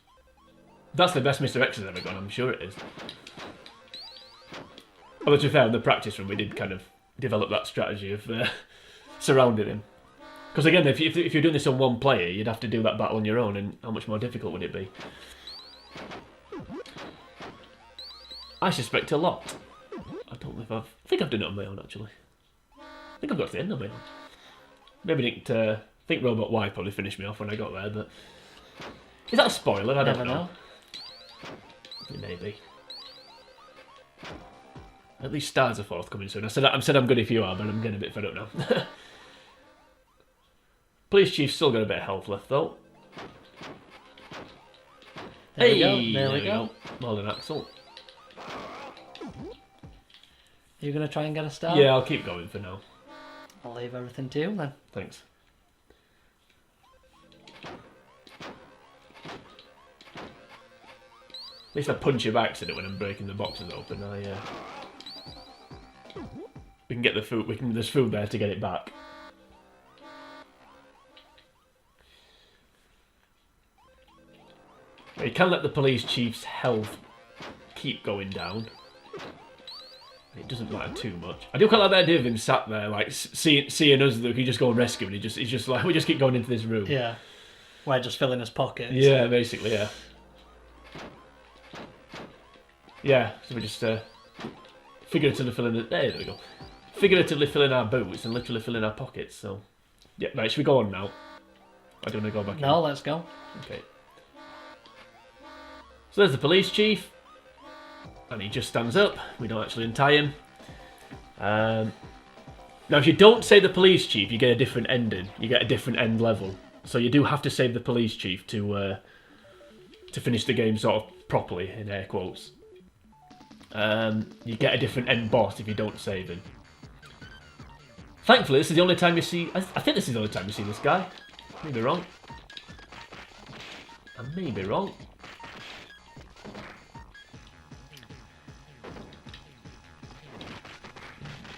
That's the best Mr. X has ever gone. I'm sure it is. Although to be fair, in the practice room, we did kind of develop that strategy of surrounding him. Because again, if you're doing this on one player, you'd have to do that battle on your own, and how much more difficult would it be? I suspect a lot. I don't know if I think I've done it on my own, actually. I think I've got to the end on my own. Maybe didn't... I think Robot Y probably finished me off when I got there, but... Is that a spoiler? I don't Never know. It may be. At least stars are forthcoming soon. I said I'm good if you are, but I'm getting a bit fed up now. Police Chief's still got a bit of health left, though. There hey, we go. There we go. Well done, Axel. Are you going to try and get a star? Yeah, I'll keep going for now. I'll leave everything to you then. Thanks. At least I punch you by accident when I'm breaking the boxes open. We can get the food. There's food there to get it back. You can let the police chief's health keep going down. It doesn't matter too much. I do quite like the idea of him sat there, like seeing us that we can just go and rescue him. He's just like, we just keep going into this room. Yeah. We're just filling his pockets. Yeah, basically, yeah. Yeah, so we just figuratively fill in there we go. Figuratively fill in our boots and literally fill in our pockets. So, yeah, right. Should we go on now? I don't want to go back. No, let's go. Okay. So there's the police chief, and he just stands up. We don't actually untie him. Now, if you don't say the police chief, you get a different ending. You get a different end level. So you do have to save the police chief to finish the game sort of properly, in air quotes. You get a different end boss if you don't save him. Thankfully, this is the only time you see... I think this is the only time you see this guy. I may be wrong. I may be wrong.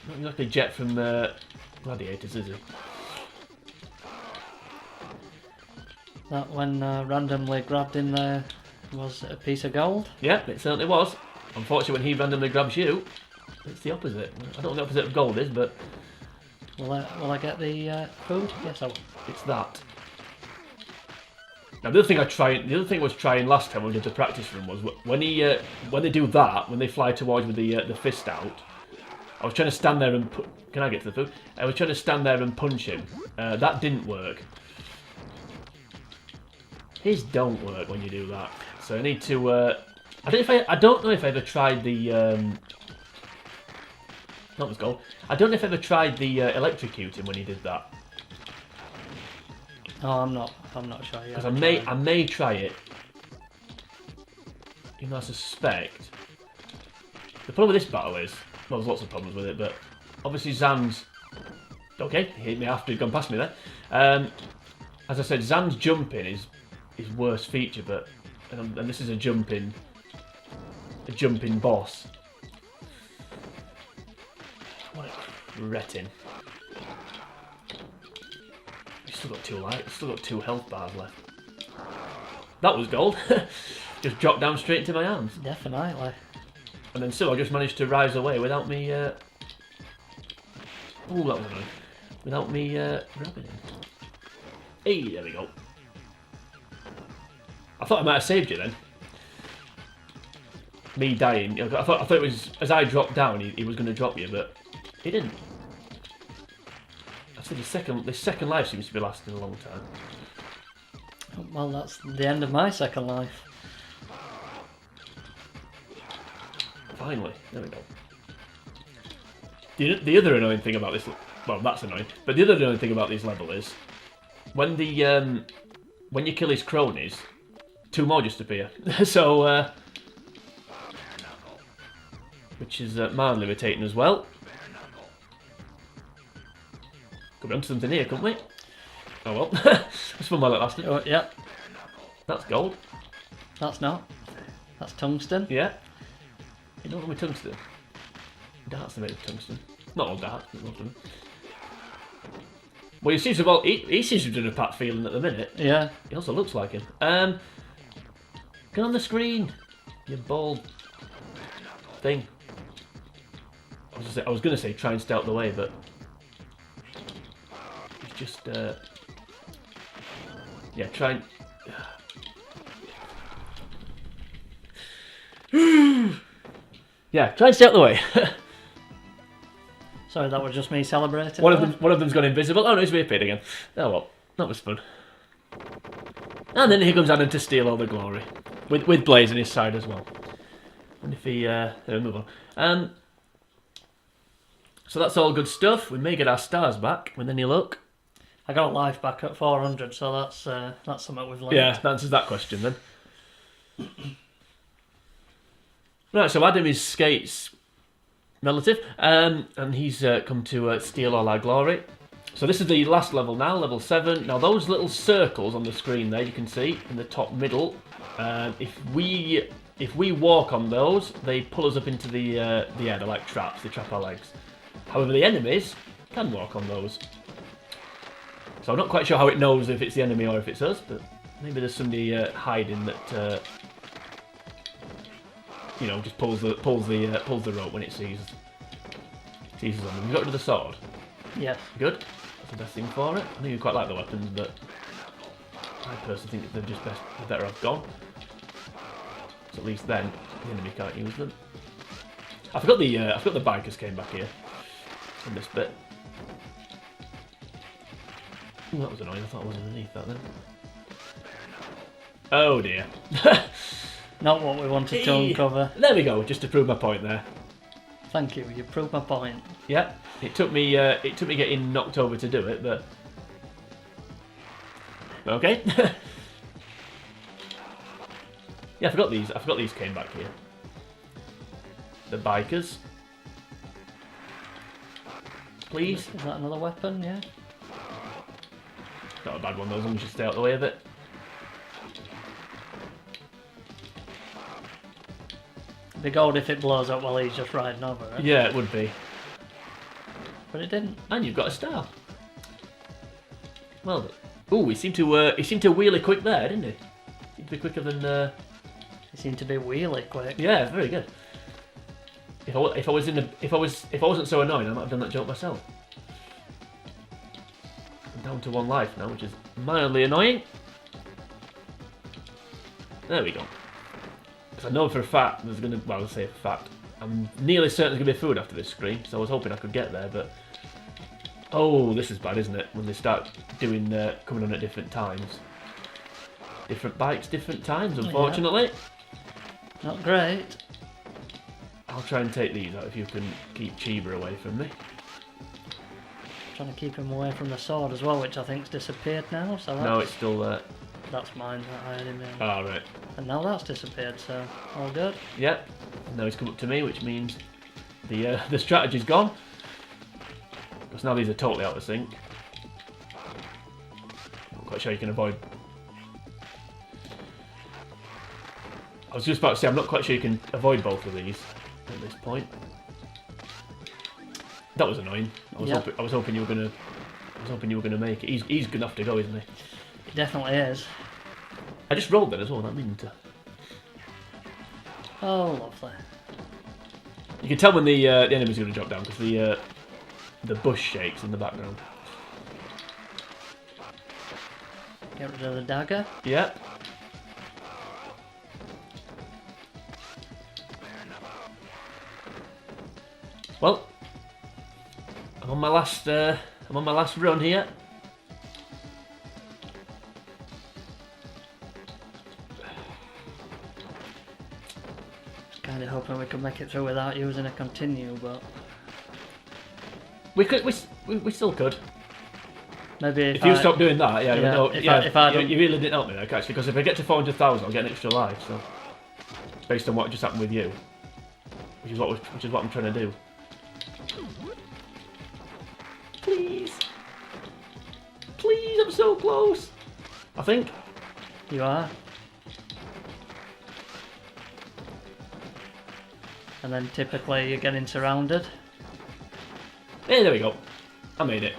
Not exactly Jet from Gladiators, is he? That when randomly grabbed in there was a piece of gold? Yeah, it certainly was. Unfortunately, when he randomly grabs you, it's the opposite. I don't know what the opposite of gold is, but... Will I get the food? Yes, I will. It's that. Now, the other thing I was trying last time when we did the practice run was when they do that, when they fly towards with the fist out, I was trying to stand there and can I get to the food? I was trying to stand there and punch him. That didn't work. His don't work when you do that. So I need to. I don't know if I ever tried the. That was gold. I don't know if I ever tried the electrocuting when he did that. Oh, I'm not sure yet. Because I may try it. Even though I suspect. The problem with this battle is, well, there's lots of problems with it, but obviously Zan's. Okay, he hit me after he'd gone past me there. As I said, Zan's jumping is his worst feature, but and this is a jumping boss. What a retting. He's still got 2 life. He's still got 2 health bars left. That was gold. Just dropped down straight into my arms. Definitely. And then still I just managed to rise away without me. Ooh, that was annoying. Without me grabbing him. Hey, there we go. I thought I might have saved you then. Me dying. I thought it was as I dropped down, he was going to drop you, but he didn't. I said this second life seems to be lasting a long time. Well, that's the end of my second life. Finally, there we go. The other annoying thing about this, well, that's annoying, but the other annoying thing about this level is when when you kill his cronies, 2 more just appear. So, which is mildly irritating as well. Could be onto something here, couldn't we? Oh well, that's fun while it lasted. Oh, yeah. That's gold. That's not. That's tungsten. Yeah. You don't know with tungsten. Darts are made of tungsten. Not all darts, but most of them. Well, he seems to he seems to be doing a Pat feeling at the minute. Yeah. He also looks like him. Get on the screen, you bald thing. I was going to say try and stay out the way, but it's just yeah, try and Yeah, try and stay out the way. Sorry, that was just me celebrating. One of them's gone invisible. Oh no, he's reappeared again. Oh well, that was fun. And then here comes Adam to steal all the glory, with Blaze on his side as well. And if he move on. So that's all good stuff. We may get our stars back with any luck. I got life back at 400, so that's something we've learned. Yeah, that answers that question then. Right, so Adam is Skate's relative, and he's come to steal all our glory. So this is the last level now, level 7. Now those little circles on the screen there, you can see in the top middle. If we walk on those, they pull us up into the air. They're like traps. They trap our legs. However, the enemies can walk on those. So I'm not quite sure how it knows if it's the enemy or if it's us, but maybe there's somebody hiding that just pulls the rope when it sees us on them. You got rid of the sword. Yeah. Good. That's the best thing for it. I know you quite like the weapons, but I personally think they're better off gone. So at least then the enemy can't use them. I forgot the bikers came back here in this bit. Ooh, that was annoying. I thought I was underneath that then. Oh dear. Not what we wanted to uncover. There we go. Just to prove my point there. Thank you. You proved my point. Yeah. It took me getting knocked over to do it, but okay. Yeah, I forgot these came back here. The bikers. Please. Is that another weapon? Yeah. Not a bad one though, as long as you stay out of the way of it. It'd be gold if it blows up while he's just riding over it. Yeah, it would be. But it didn't. And you've got a star. Well, ooh, he seemed to wheelie quick there, didn't he? He'd be quicker than. He seemed to be wheelie quick. Yeah, very good. If I wasn't so annoying, I might have done that joke myself. I'm down to 1 life now, which is mildly annoying. There we go. Because I know for a fact there's gonna. Well, I'll say for a fact. I'm nearly certain there's gonna be food after this screen, so I was hoping I could get there, but. Oh, this is bad, isn't it? When they start doing coming on at different times. Different bikes, different times, unfortunately. Yeah. Not great. I'll try and take these out if you can keep Chiba away from me. Trying to keep him away from the sword as well, which I think's disappeared now. So No, it's still there. That's mine that I had him in. Oh, right. And now that's disappeared, so all good. Yep. Now he's come up to me, which means the strategy's gone. Because now these are totally out of sync. Not quite sure you can avoid. I was just about to say, I'm not quite sure you can avoid both of these at this point. That was annoying. I was hoping you were gonna make it. He's good enough to go, isn't he? He definitely is. I just rolled then as well. That meant to. Oh, lovely. You can tell when the enemy's going to drop down because the bush shakes in the background. Get rid of the dagger. Yep. Well, I'm on my last run here. Kind of hoping we could make it through without using a continue, but we still could. maybe If you stop doing that, if I don't- you really didn't help me there, actually, because if I get to 400,000, I'll get an extra life. So, based on what just happened with you, which is what I'm trying to do. Please, I'm so close. I think. You are. And then typically you're getting surrounded. Yeah, there we go. I made it.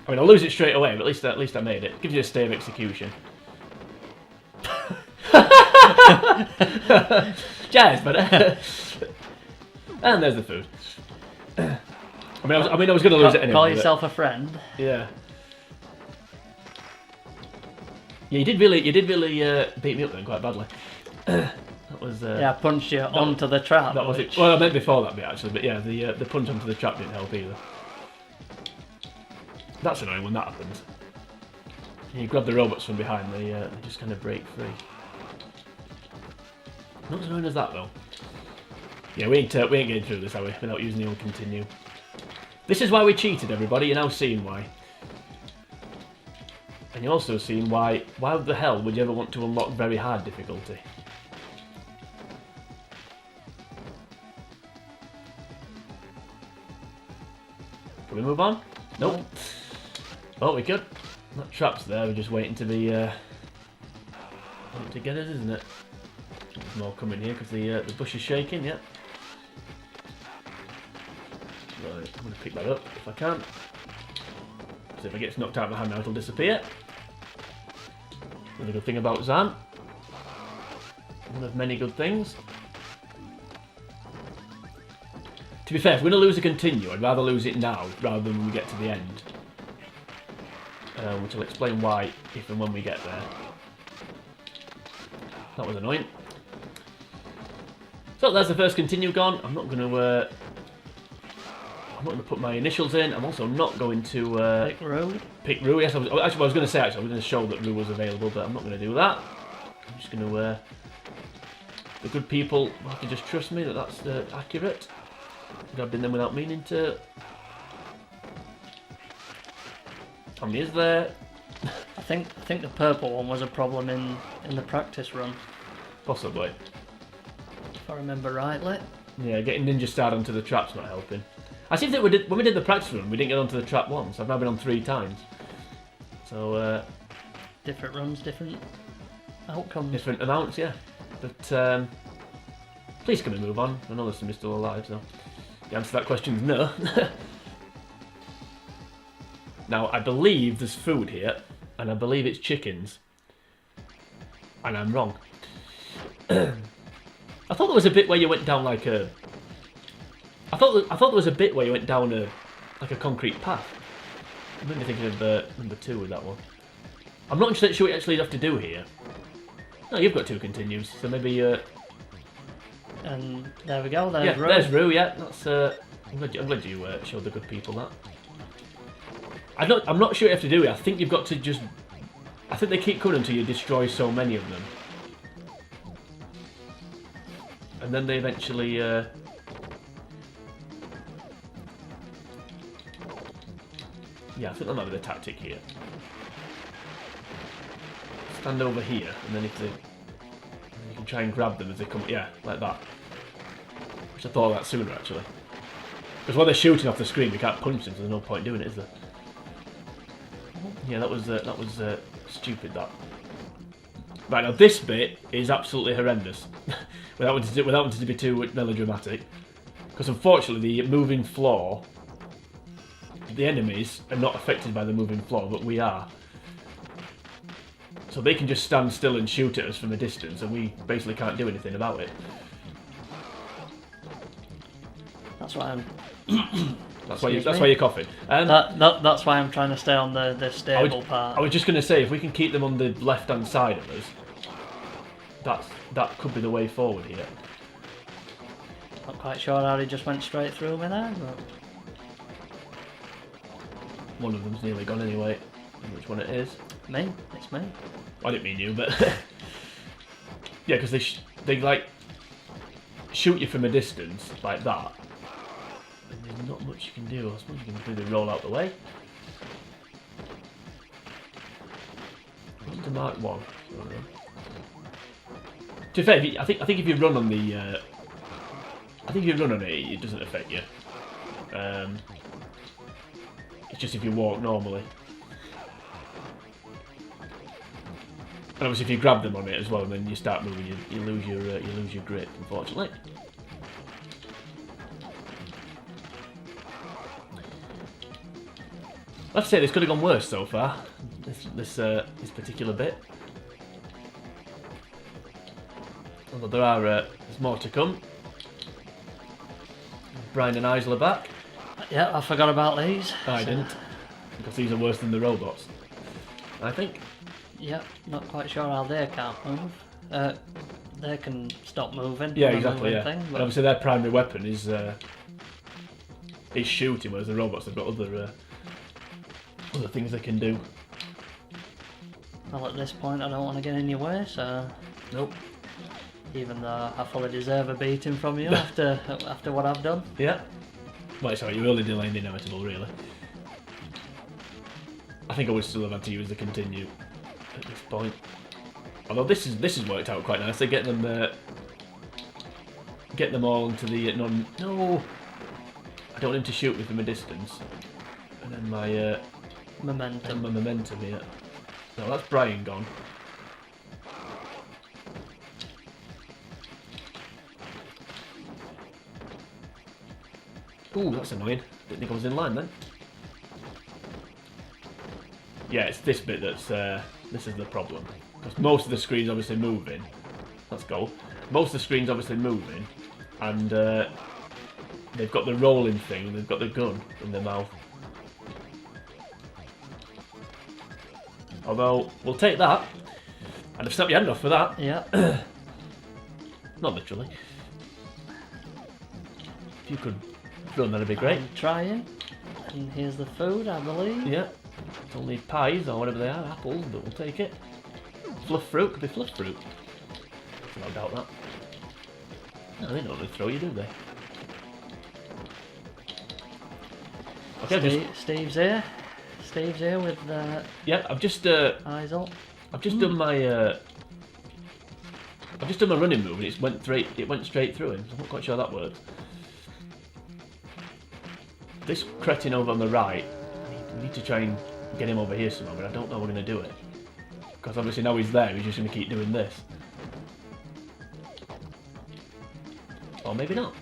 I mean, I'll lose it straight away, but at least I made it. Gives you a stay of execution. Cheers, but and there's the food. I was going to lose it anyway. Call yourself a friend. Yeah. Yeah, you did really beat me up then quite badly. That was. Yeah, I punched you onto the trap. That was it. Well, I meant before that bit actually, but yeah, the punch onto the trap didn't help either. That's annoying when that happens. You grab the robots from behind, they just kind of break free. Not as annoying as that though. Yeah, we ain't getting through this, are we? Without using the old continue. This is why we cheated, everybody. You're now seeing why. And you're also seeing why the hell would you ever want to unlock very hard difficulty? Can we move on? Nope. Oh, we could. That trap's there, we're just waiting to be to get us, isn't it? There's more coming here because the bush is shaking, yeah. Right, I'm going to pick that up if I can. So if it gets knocked out of my hand now, it'll disappear. Another good thing about Zan. One of many good things. To be fair, if we're going to lose a continue, I'd rather lose it now rather than when we get to the end. Which I'll explain why if and when we get there. That was annoying. So there's the first continue gone. I'm not going to put my initials in. I'm also not going to Pick Rue. Pick Rue. Yes, I was going to say I was going to show that Rue was available, but I'm not going to do that. I'm just going to. The good people have to just trust me that that's accurate. I've been there without meaning to. How many is there? I think the purple one was a problem in the practice run, Possibly. if I remember rightly. Yeah, getting Ninja starred onto the trap's not helping. I seem that when we did the practice run, we didn't get onto the trap once. I've now been on 3 times. So, different runs, different outcomes. different amounts, yeah. But, please can we move on? I know there's somebody still alive, so... The answer to that question is no. Now, I believe there's food here, and I believe it's chickens. And I'm wrong. I thought there was a bit where you went down like a... I thought there was a bit where you went down like a concrete path. I made me thinking of number 2 with that one. I'm not sure what you actually have to do here. No, you've got 2 continues, so maybe... And there we go, there's Rue. There's Rue, yeah. That's, I'm glad you showed the good people that. I'm not sure what you have to do here. I think you've got to just... I think they keep coming until you destroy so many of them. And then they eventually... Yeah, I think that might be the tactic here. Stand over here, and then if they... You can try and grab them as they come... Yeah, like that. Which I thought of that sooner, actually. Because when they're shooting off the screen, we can't punch them, so there's no point doing it, is there? Yeah, that was stupid, that. Right, now this bit is absolutely horrendous. without wanting to be too melodramatic. Because unfortunately, the moving floor... The enemies are not affected by the moving floor, but we are. So they can just stand still and shoot at us from a distance, and we basically can't do anything about it. That's why I'm... That's why you're coughing. That's why I'm trying to stay on the stable part. I was just going to say, if we can keep them on the left-hand side of us, that could be the way forward here. Not quite sure how he just went straight through me there, but... One of them's nearly gone anyway. Which one it is? Me? It's me. I didn't mean you, but... yeah, because they like, shoot you from a distance, like that. And there's not much you can do. I suppose you can do the roll out the way. What's the Mark 1? To be fair, I think if you run on the... I think if you run on it doesn't affect you. It's just if you walk normally. And obviously if you grab them on it as well and then you start moving, you lose your grip, unfortunately. I have to say, this could have gone worse so far, this particular bit. Although there's more to come. Brian and Isla back. Yeah, I forgot about these. I didn't, because these are worse than the robots, I think. Yep, not quite sure how they can't move. they can stop moving. Yeah, on a exactly. moving Yeah, thing, and but obviously their primary weapon is shooting, whereas the robots have got other things they can do. well, at this point, I don't want to get in your way, so Nope. even though I fully deserve a beating from you after what I've done. Yeah. Well, sorry, you're only delaying the inevitable, really. I think I would still have had to use the continue at this point. Although this has worked out quite nicely. Get them all into the no. I don't want him to shoot me from a distance. And then my momentum here. No, that's Brian gone. Ooh, that's annoying. Didn't think I was in line then. Yeah, it's this bit that's this is the problem. Because most of the screen's obviously moving. Let's go. Most of the screen's obviously moving, and they've got the rolling thing. They've got the gun in their mouth. Although we'll take that. I'd have snapped your hand off for that. Yeah. Not literally. If you could run, that'd be great. I'm trying. And here's the food, I believe. Yeah. It's only pies or whatever they are, apples, but we'll take it. Fluff fruit, could be fluff fruit. No doubt that. No, they don't really throw you, do they? Okay, Steve's here. Steve's here with yeah, I've just eyes up. I've just done my running move and it went straight through him. So I'm not quite sure that works. This cretin over on the right, we need to try and get him over here somehow, but I don't know how we're going to do it. Because obviously now he's there, he's just going to keep doing this. Or maybe not.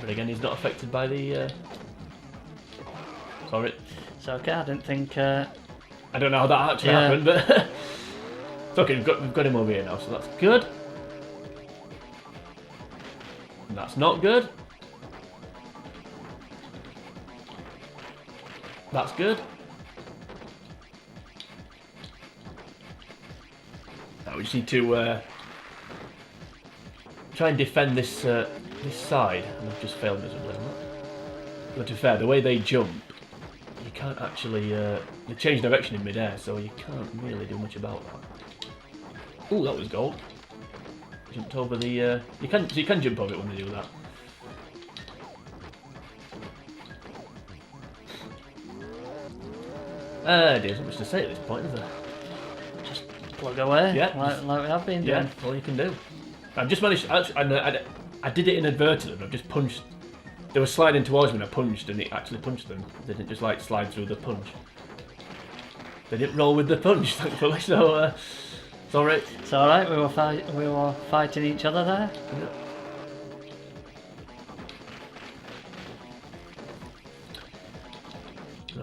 But again, he's not affected by the... Sorry. It's okay, I didn't think... I don't know how that actually happened, but... It's okay, we've got him over here now, so that's good. And that's not good. That's good. Now we just need to try and defend this this side, and I've just failed miserably on that. But to be fair, the way they jump, you can't actually they change direction in mid-air, so you can't really do much about that. Ooh, that was gold. Jumped over the you can jump over it when they do that. There's not much to say at this point, is there? just plug away, Yeah. like we have been doing. Yeah, all you can do. I've just managed. I did it inadvertently. But I've just punched. They were sliding towards me, and I punched, and it actually punched them. They didn't just like slide through the punch. They didn't roll with the punch, thankfully. So it's all right. It's all right. We were fighting each other there. Yeah.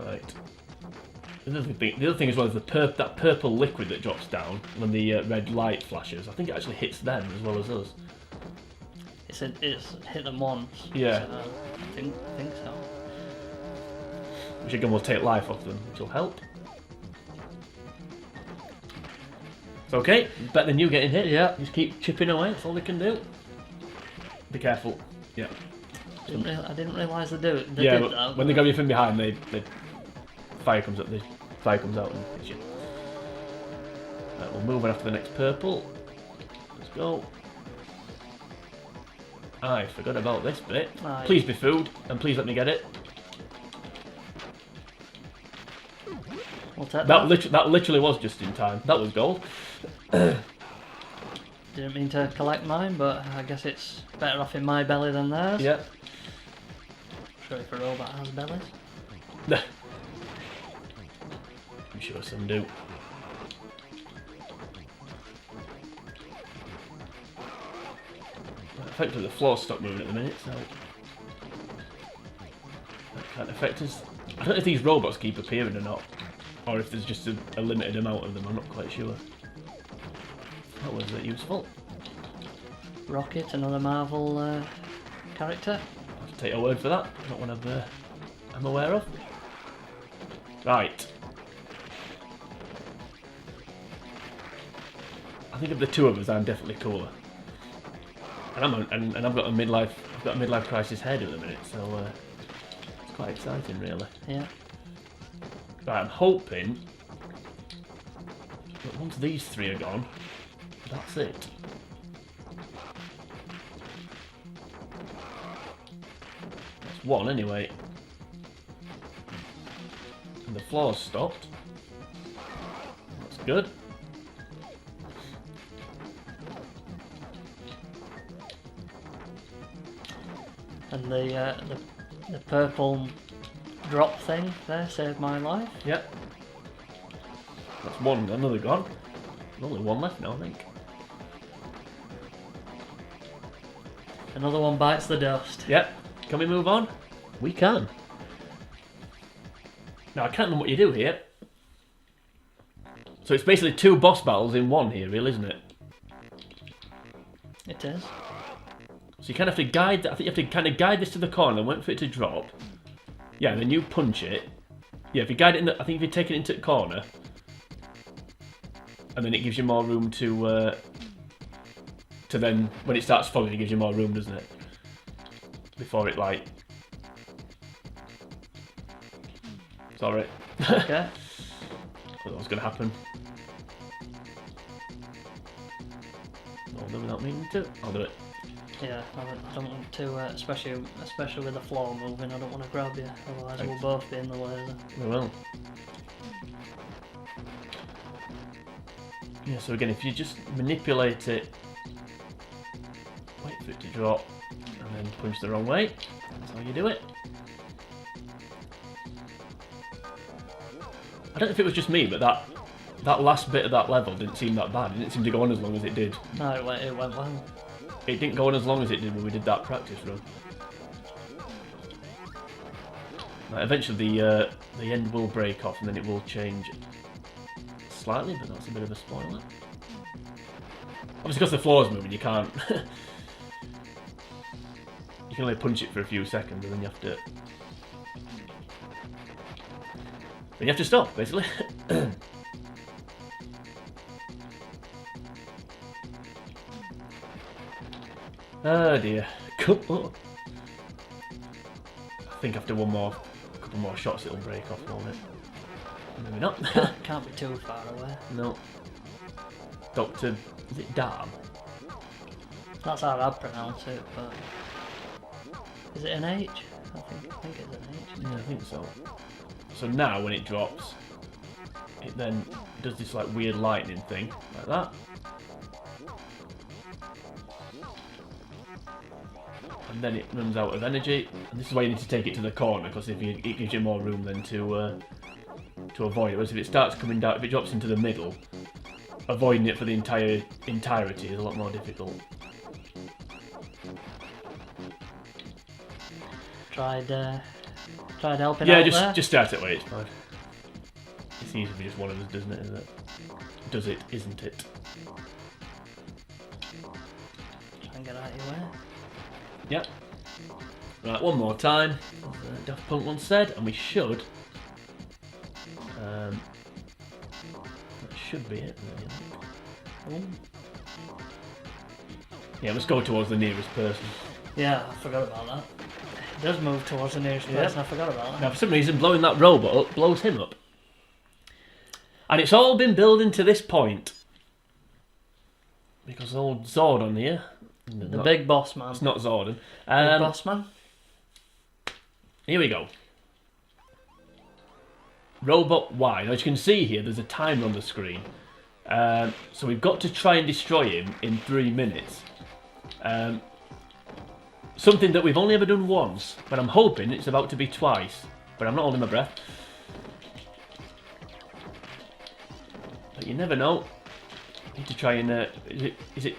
Right. The other thing as well is that purple liquid that drops down when the red light flashes. I think it actually hits them as well as us. It's hit them once. Yeah. So I think so. Which again will take life off them, which will help. It's okay. Better than you getting hit. Yeah. Just keep chipping away. That's all they can do. Be careful. Yeah. I didn't realise they did But that. when they grab you from behind, the fire comes up. The fire comes out and hits you. Right, we'll move on after the next purple. Let's go. I forgot about this bit. Aye. Please be food, and please let me get it. We'll take That literally was just in time. That was gold. Didn't mean to collect mine, but I guess it's better off in my belly than theirs. Yeah. Sure if a robot has bellies. I'm sure some do. Effectively, the floor stopped moving at the minute, so that can't affect us. I don't know if these robots keep appearing or not, or if there's just a limited amount of them. I'm not quite sure. That was useful. Rocket, another Marvel character. I'll have to take your word for that. Not one I'm aware of. Right. think of the two of us, I'm definitely cooler. And I've got a midlife crisis head at the minute, so it's quite exciting, really. Yeah. Right, I'm hoping that once these three are gone, that's it. That's one anyway. And the floor's stopped. That's good. And the purple drop thing there saved my life. Yep. That's one, another gone. There's only one left now, I think. Another one bites the dust. Yep. Can we move on? We can. Now, I can't remember what you do here. So it's basically two boss battles in one here, really, isn't it? It is. So you kind of have to guide. I think you have to kind of guide this to the corner, wait for it to drop. Yeah, and then you punch it. Yeah, if you guide it in I think if you take it into the corner, and then it gives you more room to then when it starts falling, it gives you more room, doesn't it? Before it like. Sorry. Okay. I thought that was going to happen. I'll do it without meaning to. I'll do it. Yeah, I don't want to, especially with the floor moving, I don't want to grab you, otherwise we'll both be in the laser. We will. Yeah, so again, if you just manipulate it, wait for it to drop, and then punch the wrong way, that's how you do it. I don't know if it was just me, but that last bit of that level didn't seem that bad. It didn't seem to go on as long as it did. No, it went well. It didn't go on as long as it did when we did that practice run. Like, eventually the end will break off and then it will change slightly, but that's a bit of a spoiler. Obviously because the floor's moving, you can't... you can only punch it for a few seconds and then you have to... then you have to stop, basically. Oh dear. Come on. I think after a couple more shots it'll break off, won't it? Maybe not. Can't be too far away. No. Dr. Is it Darm? That's how I'd pronounce it, but... Is it an H? I think it's an H. Yeah, I think so. So now when it drops, it then does this like weird lightning thing, like that. And then it runs out of energy. And this is why you need to take it to the corner, because it gives you more room then to avoid it. Whereas if it starts coming down, if it drops into the middle, avoiding it for the entirety is a lot more difficult. Tried helping yeah, out there? just start it where it's fine. It's easy for just one of us, doesn't it? Isn't it? Does it? Isn't it? Try and get out of your way. Yep. Right, one more time, as Daft Punk once said, and we should. That should be it. Really. Yeah, let's go towards the nearest person. Yeah, I forgot about that. It does move towards the nearest person, I forgot about that. Now, for some reason, blowing that robot up blows him up. And it's all been building to this point. Because old Zordon here... The big boss man. It's not Zordon. Big boss man. Here we go. Robot Y. Now, as you can see here, there's a timer on the screen. So we've got to try and destroy him in 3 minutes. Something that we've only ever done once, but I'm hoping it's about to be twice. But I'm not holding my breath. But you never know. Need to try and... Is it...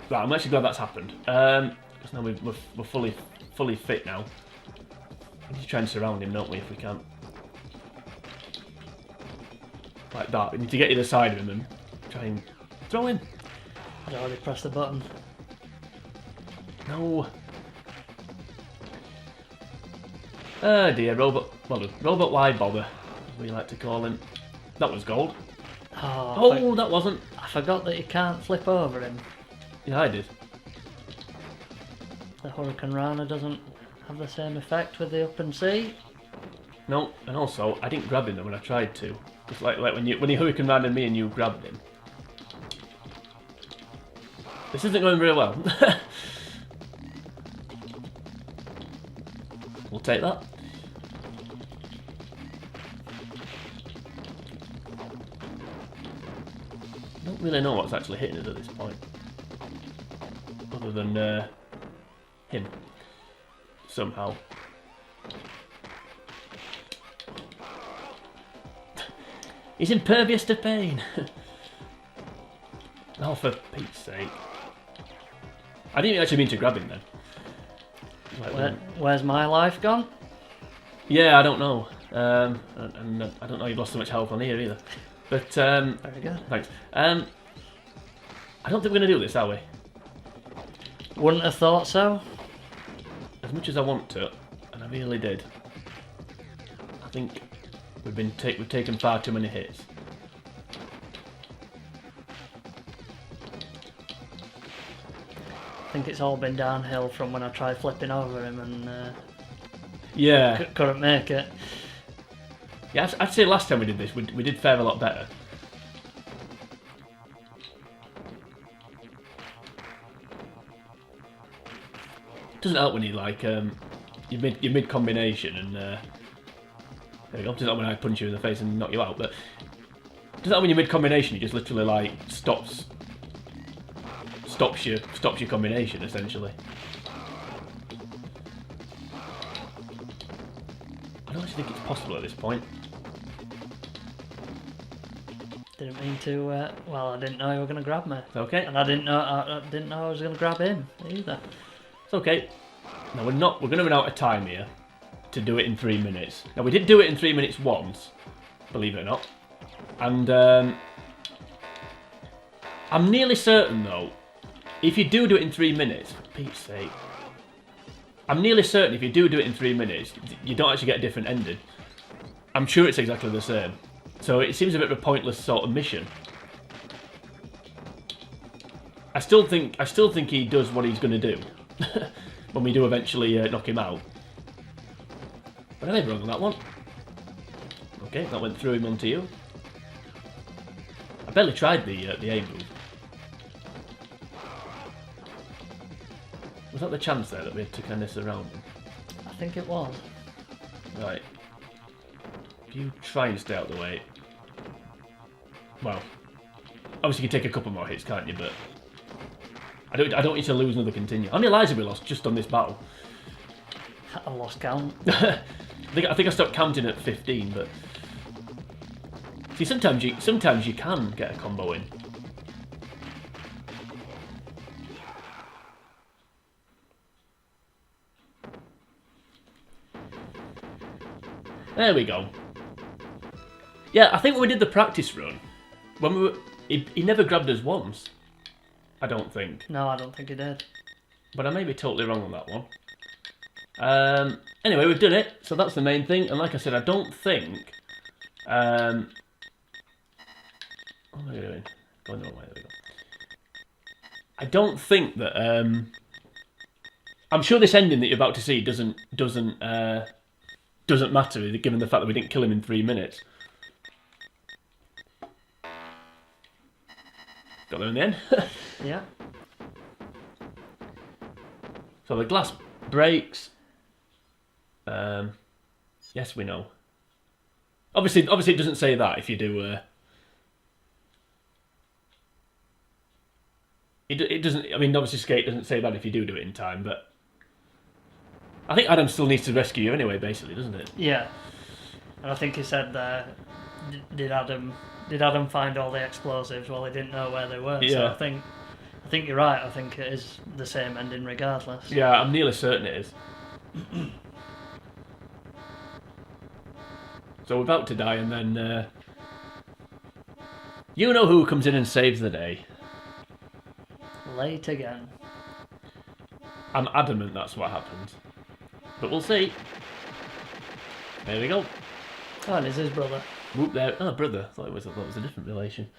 Right, I'm actually glad that's happened. Because now we're fully fit now. We need to try and surround him, don't we, if we can. Like that. We need to get either side of him and try and throw him. I'd already pressed the button. No. Oh dear, Robot Y Bother, as we like to call him. That was gold. Oh, that wasn't. I forgot that you can't flip over him. Yeah, I did. The Hurricane Rana doesn't have the same effect with the up and C. No, and also I didn't grab him though when I tried to. It's like when you Hurricane ran at me and you grabbed him. This isn't going very well. We'll take that. I don't really know what's actually hitting us at this point. Other than him. Somehow. He's impervious to pain. Oh, for Pete's sake. I didn't actually mean to grab him then. Where's my life gone? Yeah, I don't know. And I don't know you've lost so much health on here either. But, Very good. thanks. I don't think we're going to do this, are we? Wouldn't have thought so. As much as I want to, and I really did. I think we've taken far too many hits. I think it's all been downhill from when I tried flipping over him and Yeah. couldn't make it. Yeah, I'd say last time we did this, we did fare a lot better. Doesn't help when you like your mid combination and there we go. Doesn't help when I punch you in the face and knock you out, but doesn't help when your mid combination. You just literally like stops your combination essentially. I don't actually think it's possible at this point. Didn't mean to. Well, I didn't know you were going to grab me, Okay, and I didn't know I was going to grab him either. it's okay. Now we're going to run out of time here to do it in 3 minutes. Now we did do it in 3 minutes once, believe it or not, and I'm nearly certain though, if you do it in 3 minutes, for Pete's sake, I'm nearly certain if you do it in 3 minutes, you don't actually get a different ending. I'm sure it's exactly the same. So it seems a bit of a pointless sort of mission. I still think he does what he's going to do when we do eventually knock him out. But I may be wrong on that one. Okay, that went through him onto you. I barely tried the aim move. Was that the chance there that we had to kind of surround him? I think it was. Right. If you try and stay out of the way. Well, obviously you can take a couple more hits, can't you? But I don't want you to lose another continue. How many lives have we lost just on this battle? I lost count. I think I stopped counting at 15, but see, sometimes you can get a combo in. There we go. Yeah, I think when we did the practice run, when we were, he never grabbed us once. I don't think. No, I don't think he did. But I may be totally wrong on that one. Anyway, we've done it, so that's the main thing. And like I said, I don't think... what am I doing? Going the wrong way, there we go. I don't think that... I'm sure this ending that you're about to see doesn't matter, given the fact that we didn't kill him in 3 minutes. Got there in the end. Yeah. So the glass breaks. Yes, we know. Obviously, it doesn't say that if you do. It doesn't. I mean, obviously, Skate doesn't say that if you do it in time, but I think Adam still needs to rescue you anyway, basically, doesn't it? Yeah. And I think he said there, did Adam find all the explosives? Well, he didn't know where they were. Yeah. So I think you're right. I think it is the same ending regardless. Yeah, I'm nearly certain it is. So we're about to die, and then you know who comes in and saves the day. Late again. I'm adamant that's what happens, but we'll see. There we go. Oh, and it's his brother. Whoop there. Oh, brother. I thought it was a different relation.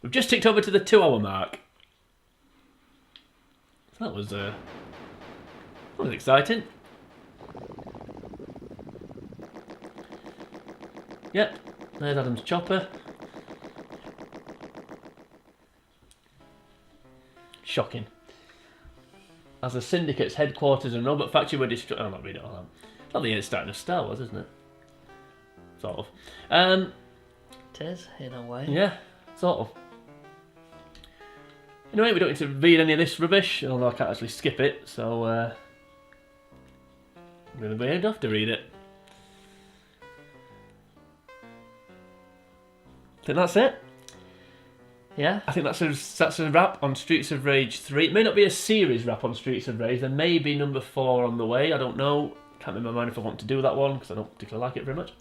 We've just ticked over to the 2 hour mark. That was exciting. Yep, there's Adam's chopper. Shocking. As the Syndicate's headquarters and robot factory were destroyed. I'm not reading all that. Well, the end starting of Star Wars, isn't it? Sort of. It is, in a way. Yeah, sort of. Anyway, we don't need to read any of this rubbish, although I can't actually skip it, so I'm going to be off to read it. I think that's it. Yeah. I think that's a wrap on Streets of Rage 3. It may not be a series wrap on Streets of Rage. There may be number 4 on the way. I don't know. Can't make my mind if I want to do that one because I don't particularly like it very much.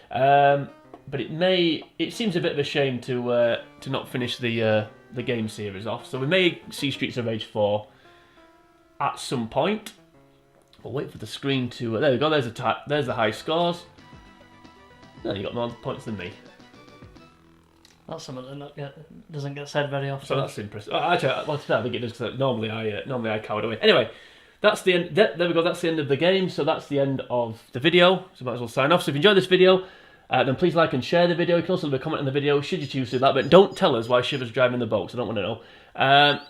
But it may. It seems a bit of a shame to not finish the game series off. So we may see Streets of Rage 4 at some point. We'll wait for the screen to. There we go. There's the high scores. No, you got more points than me. That's something that doesn't get said very often. So that's impressive. Actually, I think it does because normally I cowered away. Anyway, that's the end. There we go. That's the end of the game. So that's the end of the video. So might as well sign off. So if you enjoyed this video, then please like and share the video. You can also leave a comment on the video should you choose to do that. But don't tell us why Shiver's driving the boat. So I don't want to know.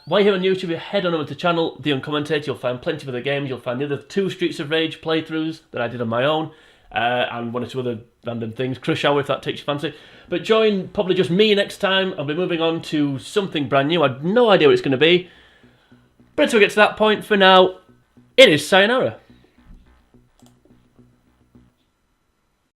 While you're here on YouTube, head on over to the channel, The Uncommentator. You'll find plenty of other games. You'll find the other 2 Streets of Rage playthroughs that I did on my own. And 1 or 2 other random things. Crush Hour if that takes your fancy. But join probably just me next time. I'll be moving on to something brand new. I have no idea what it's going to be. But until we get to that point, for now, it is sayonara.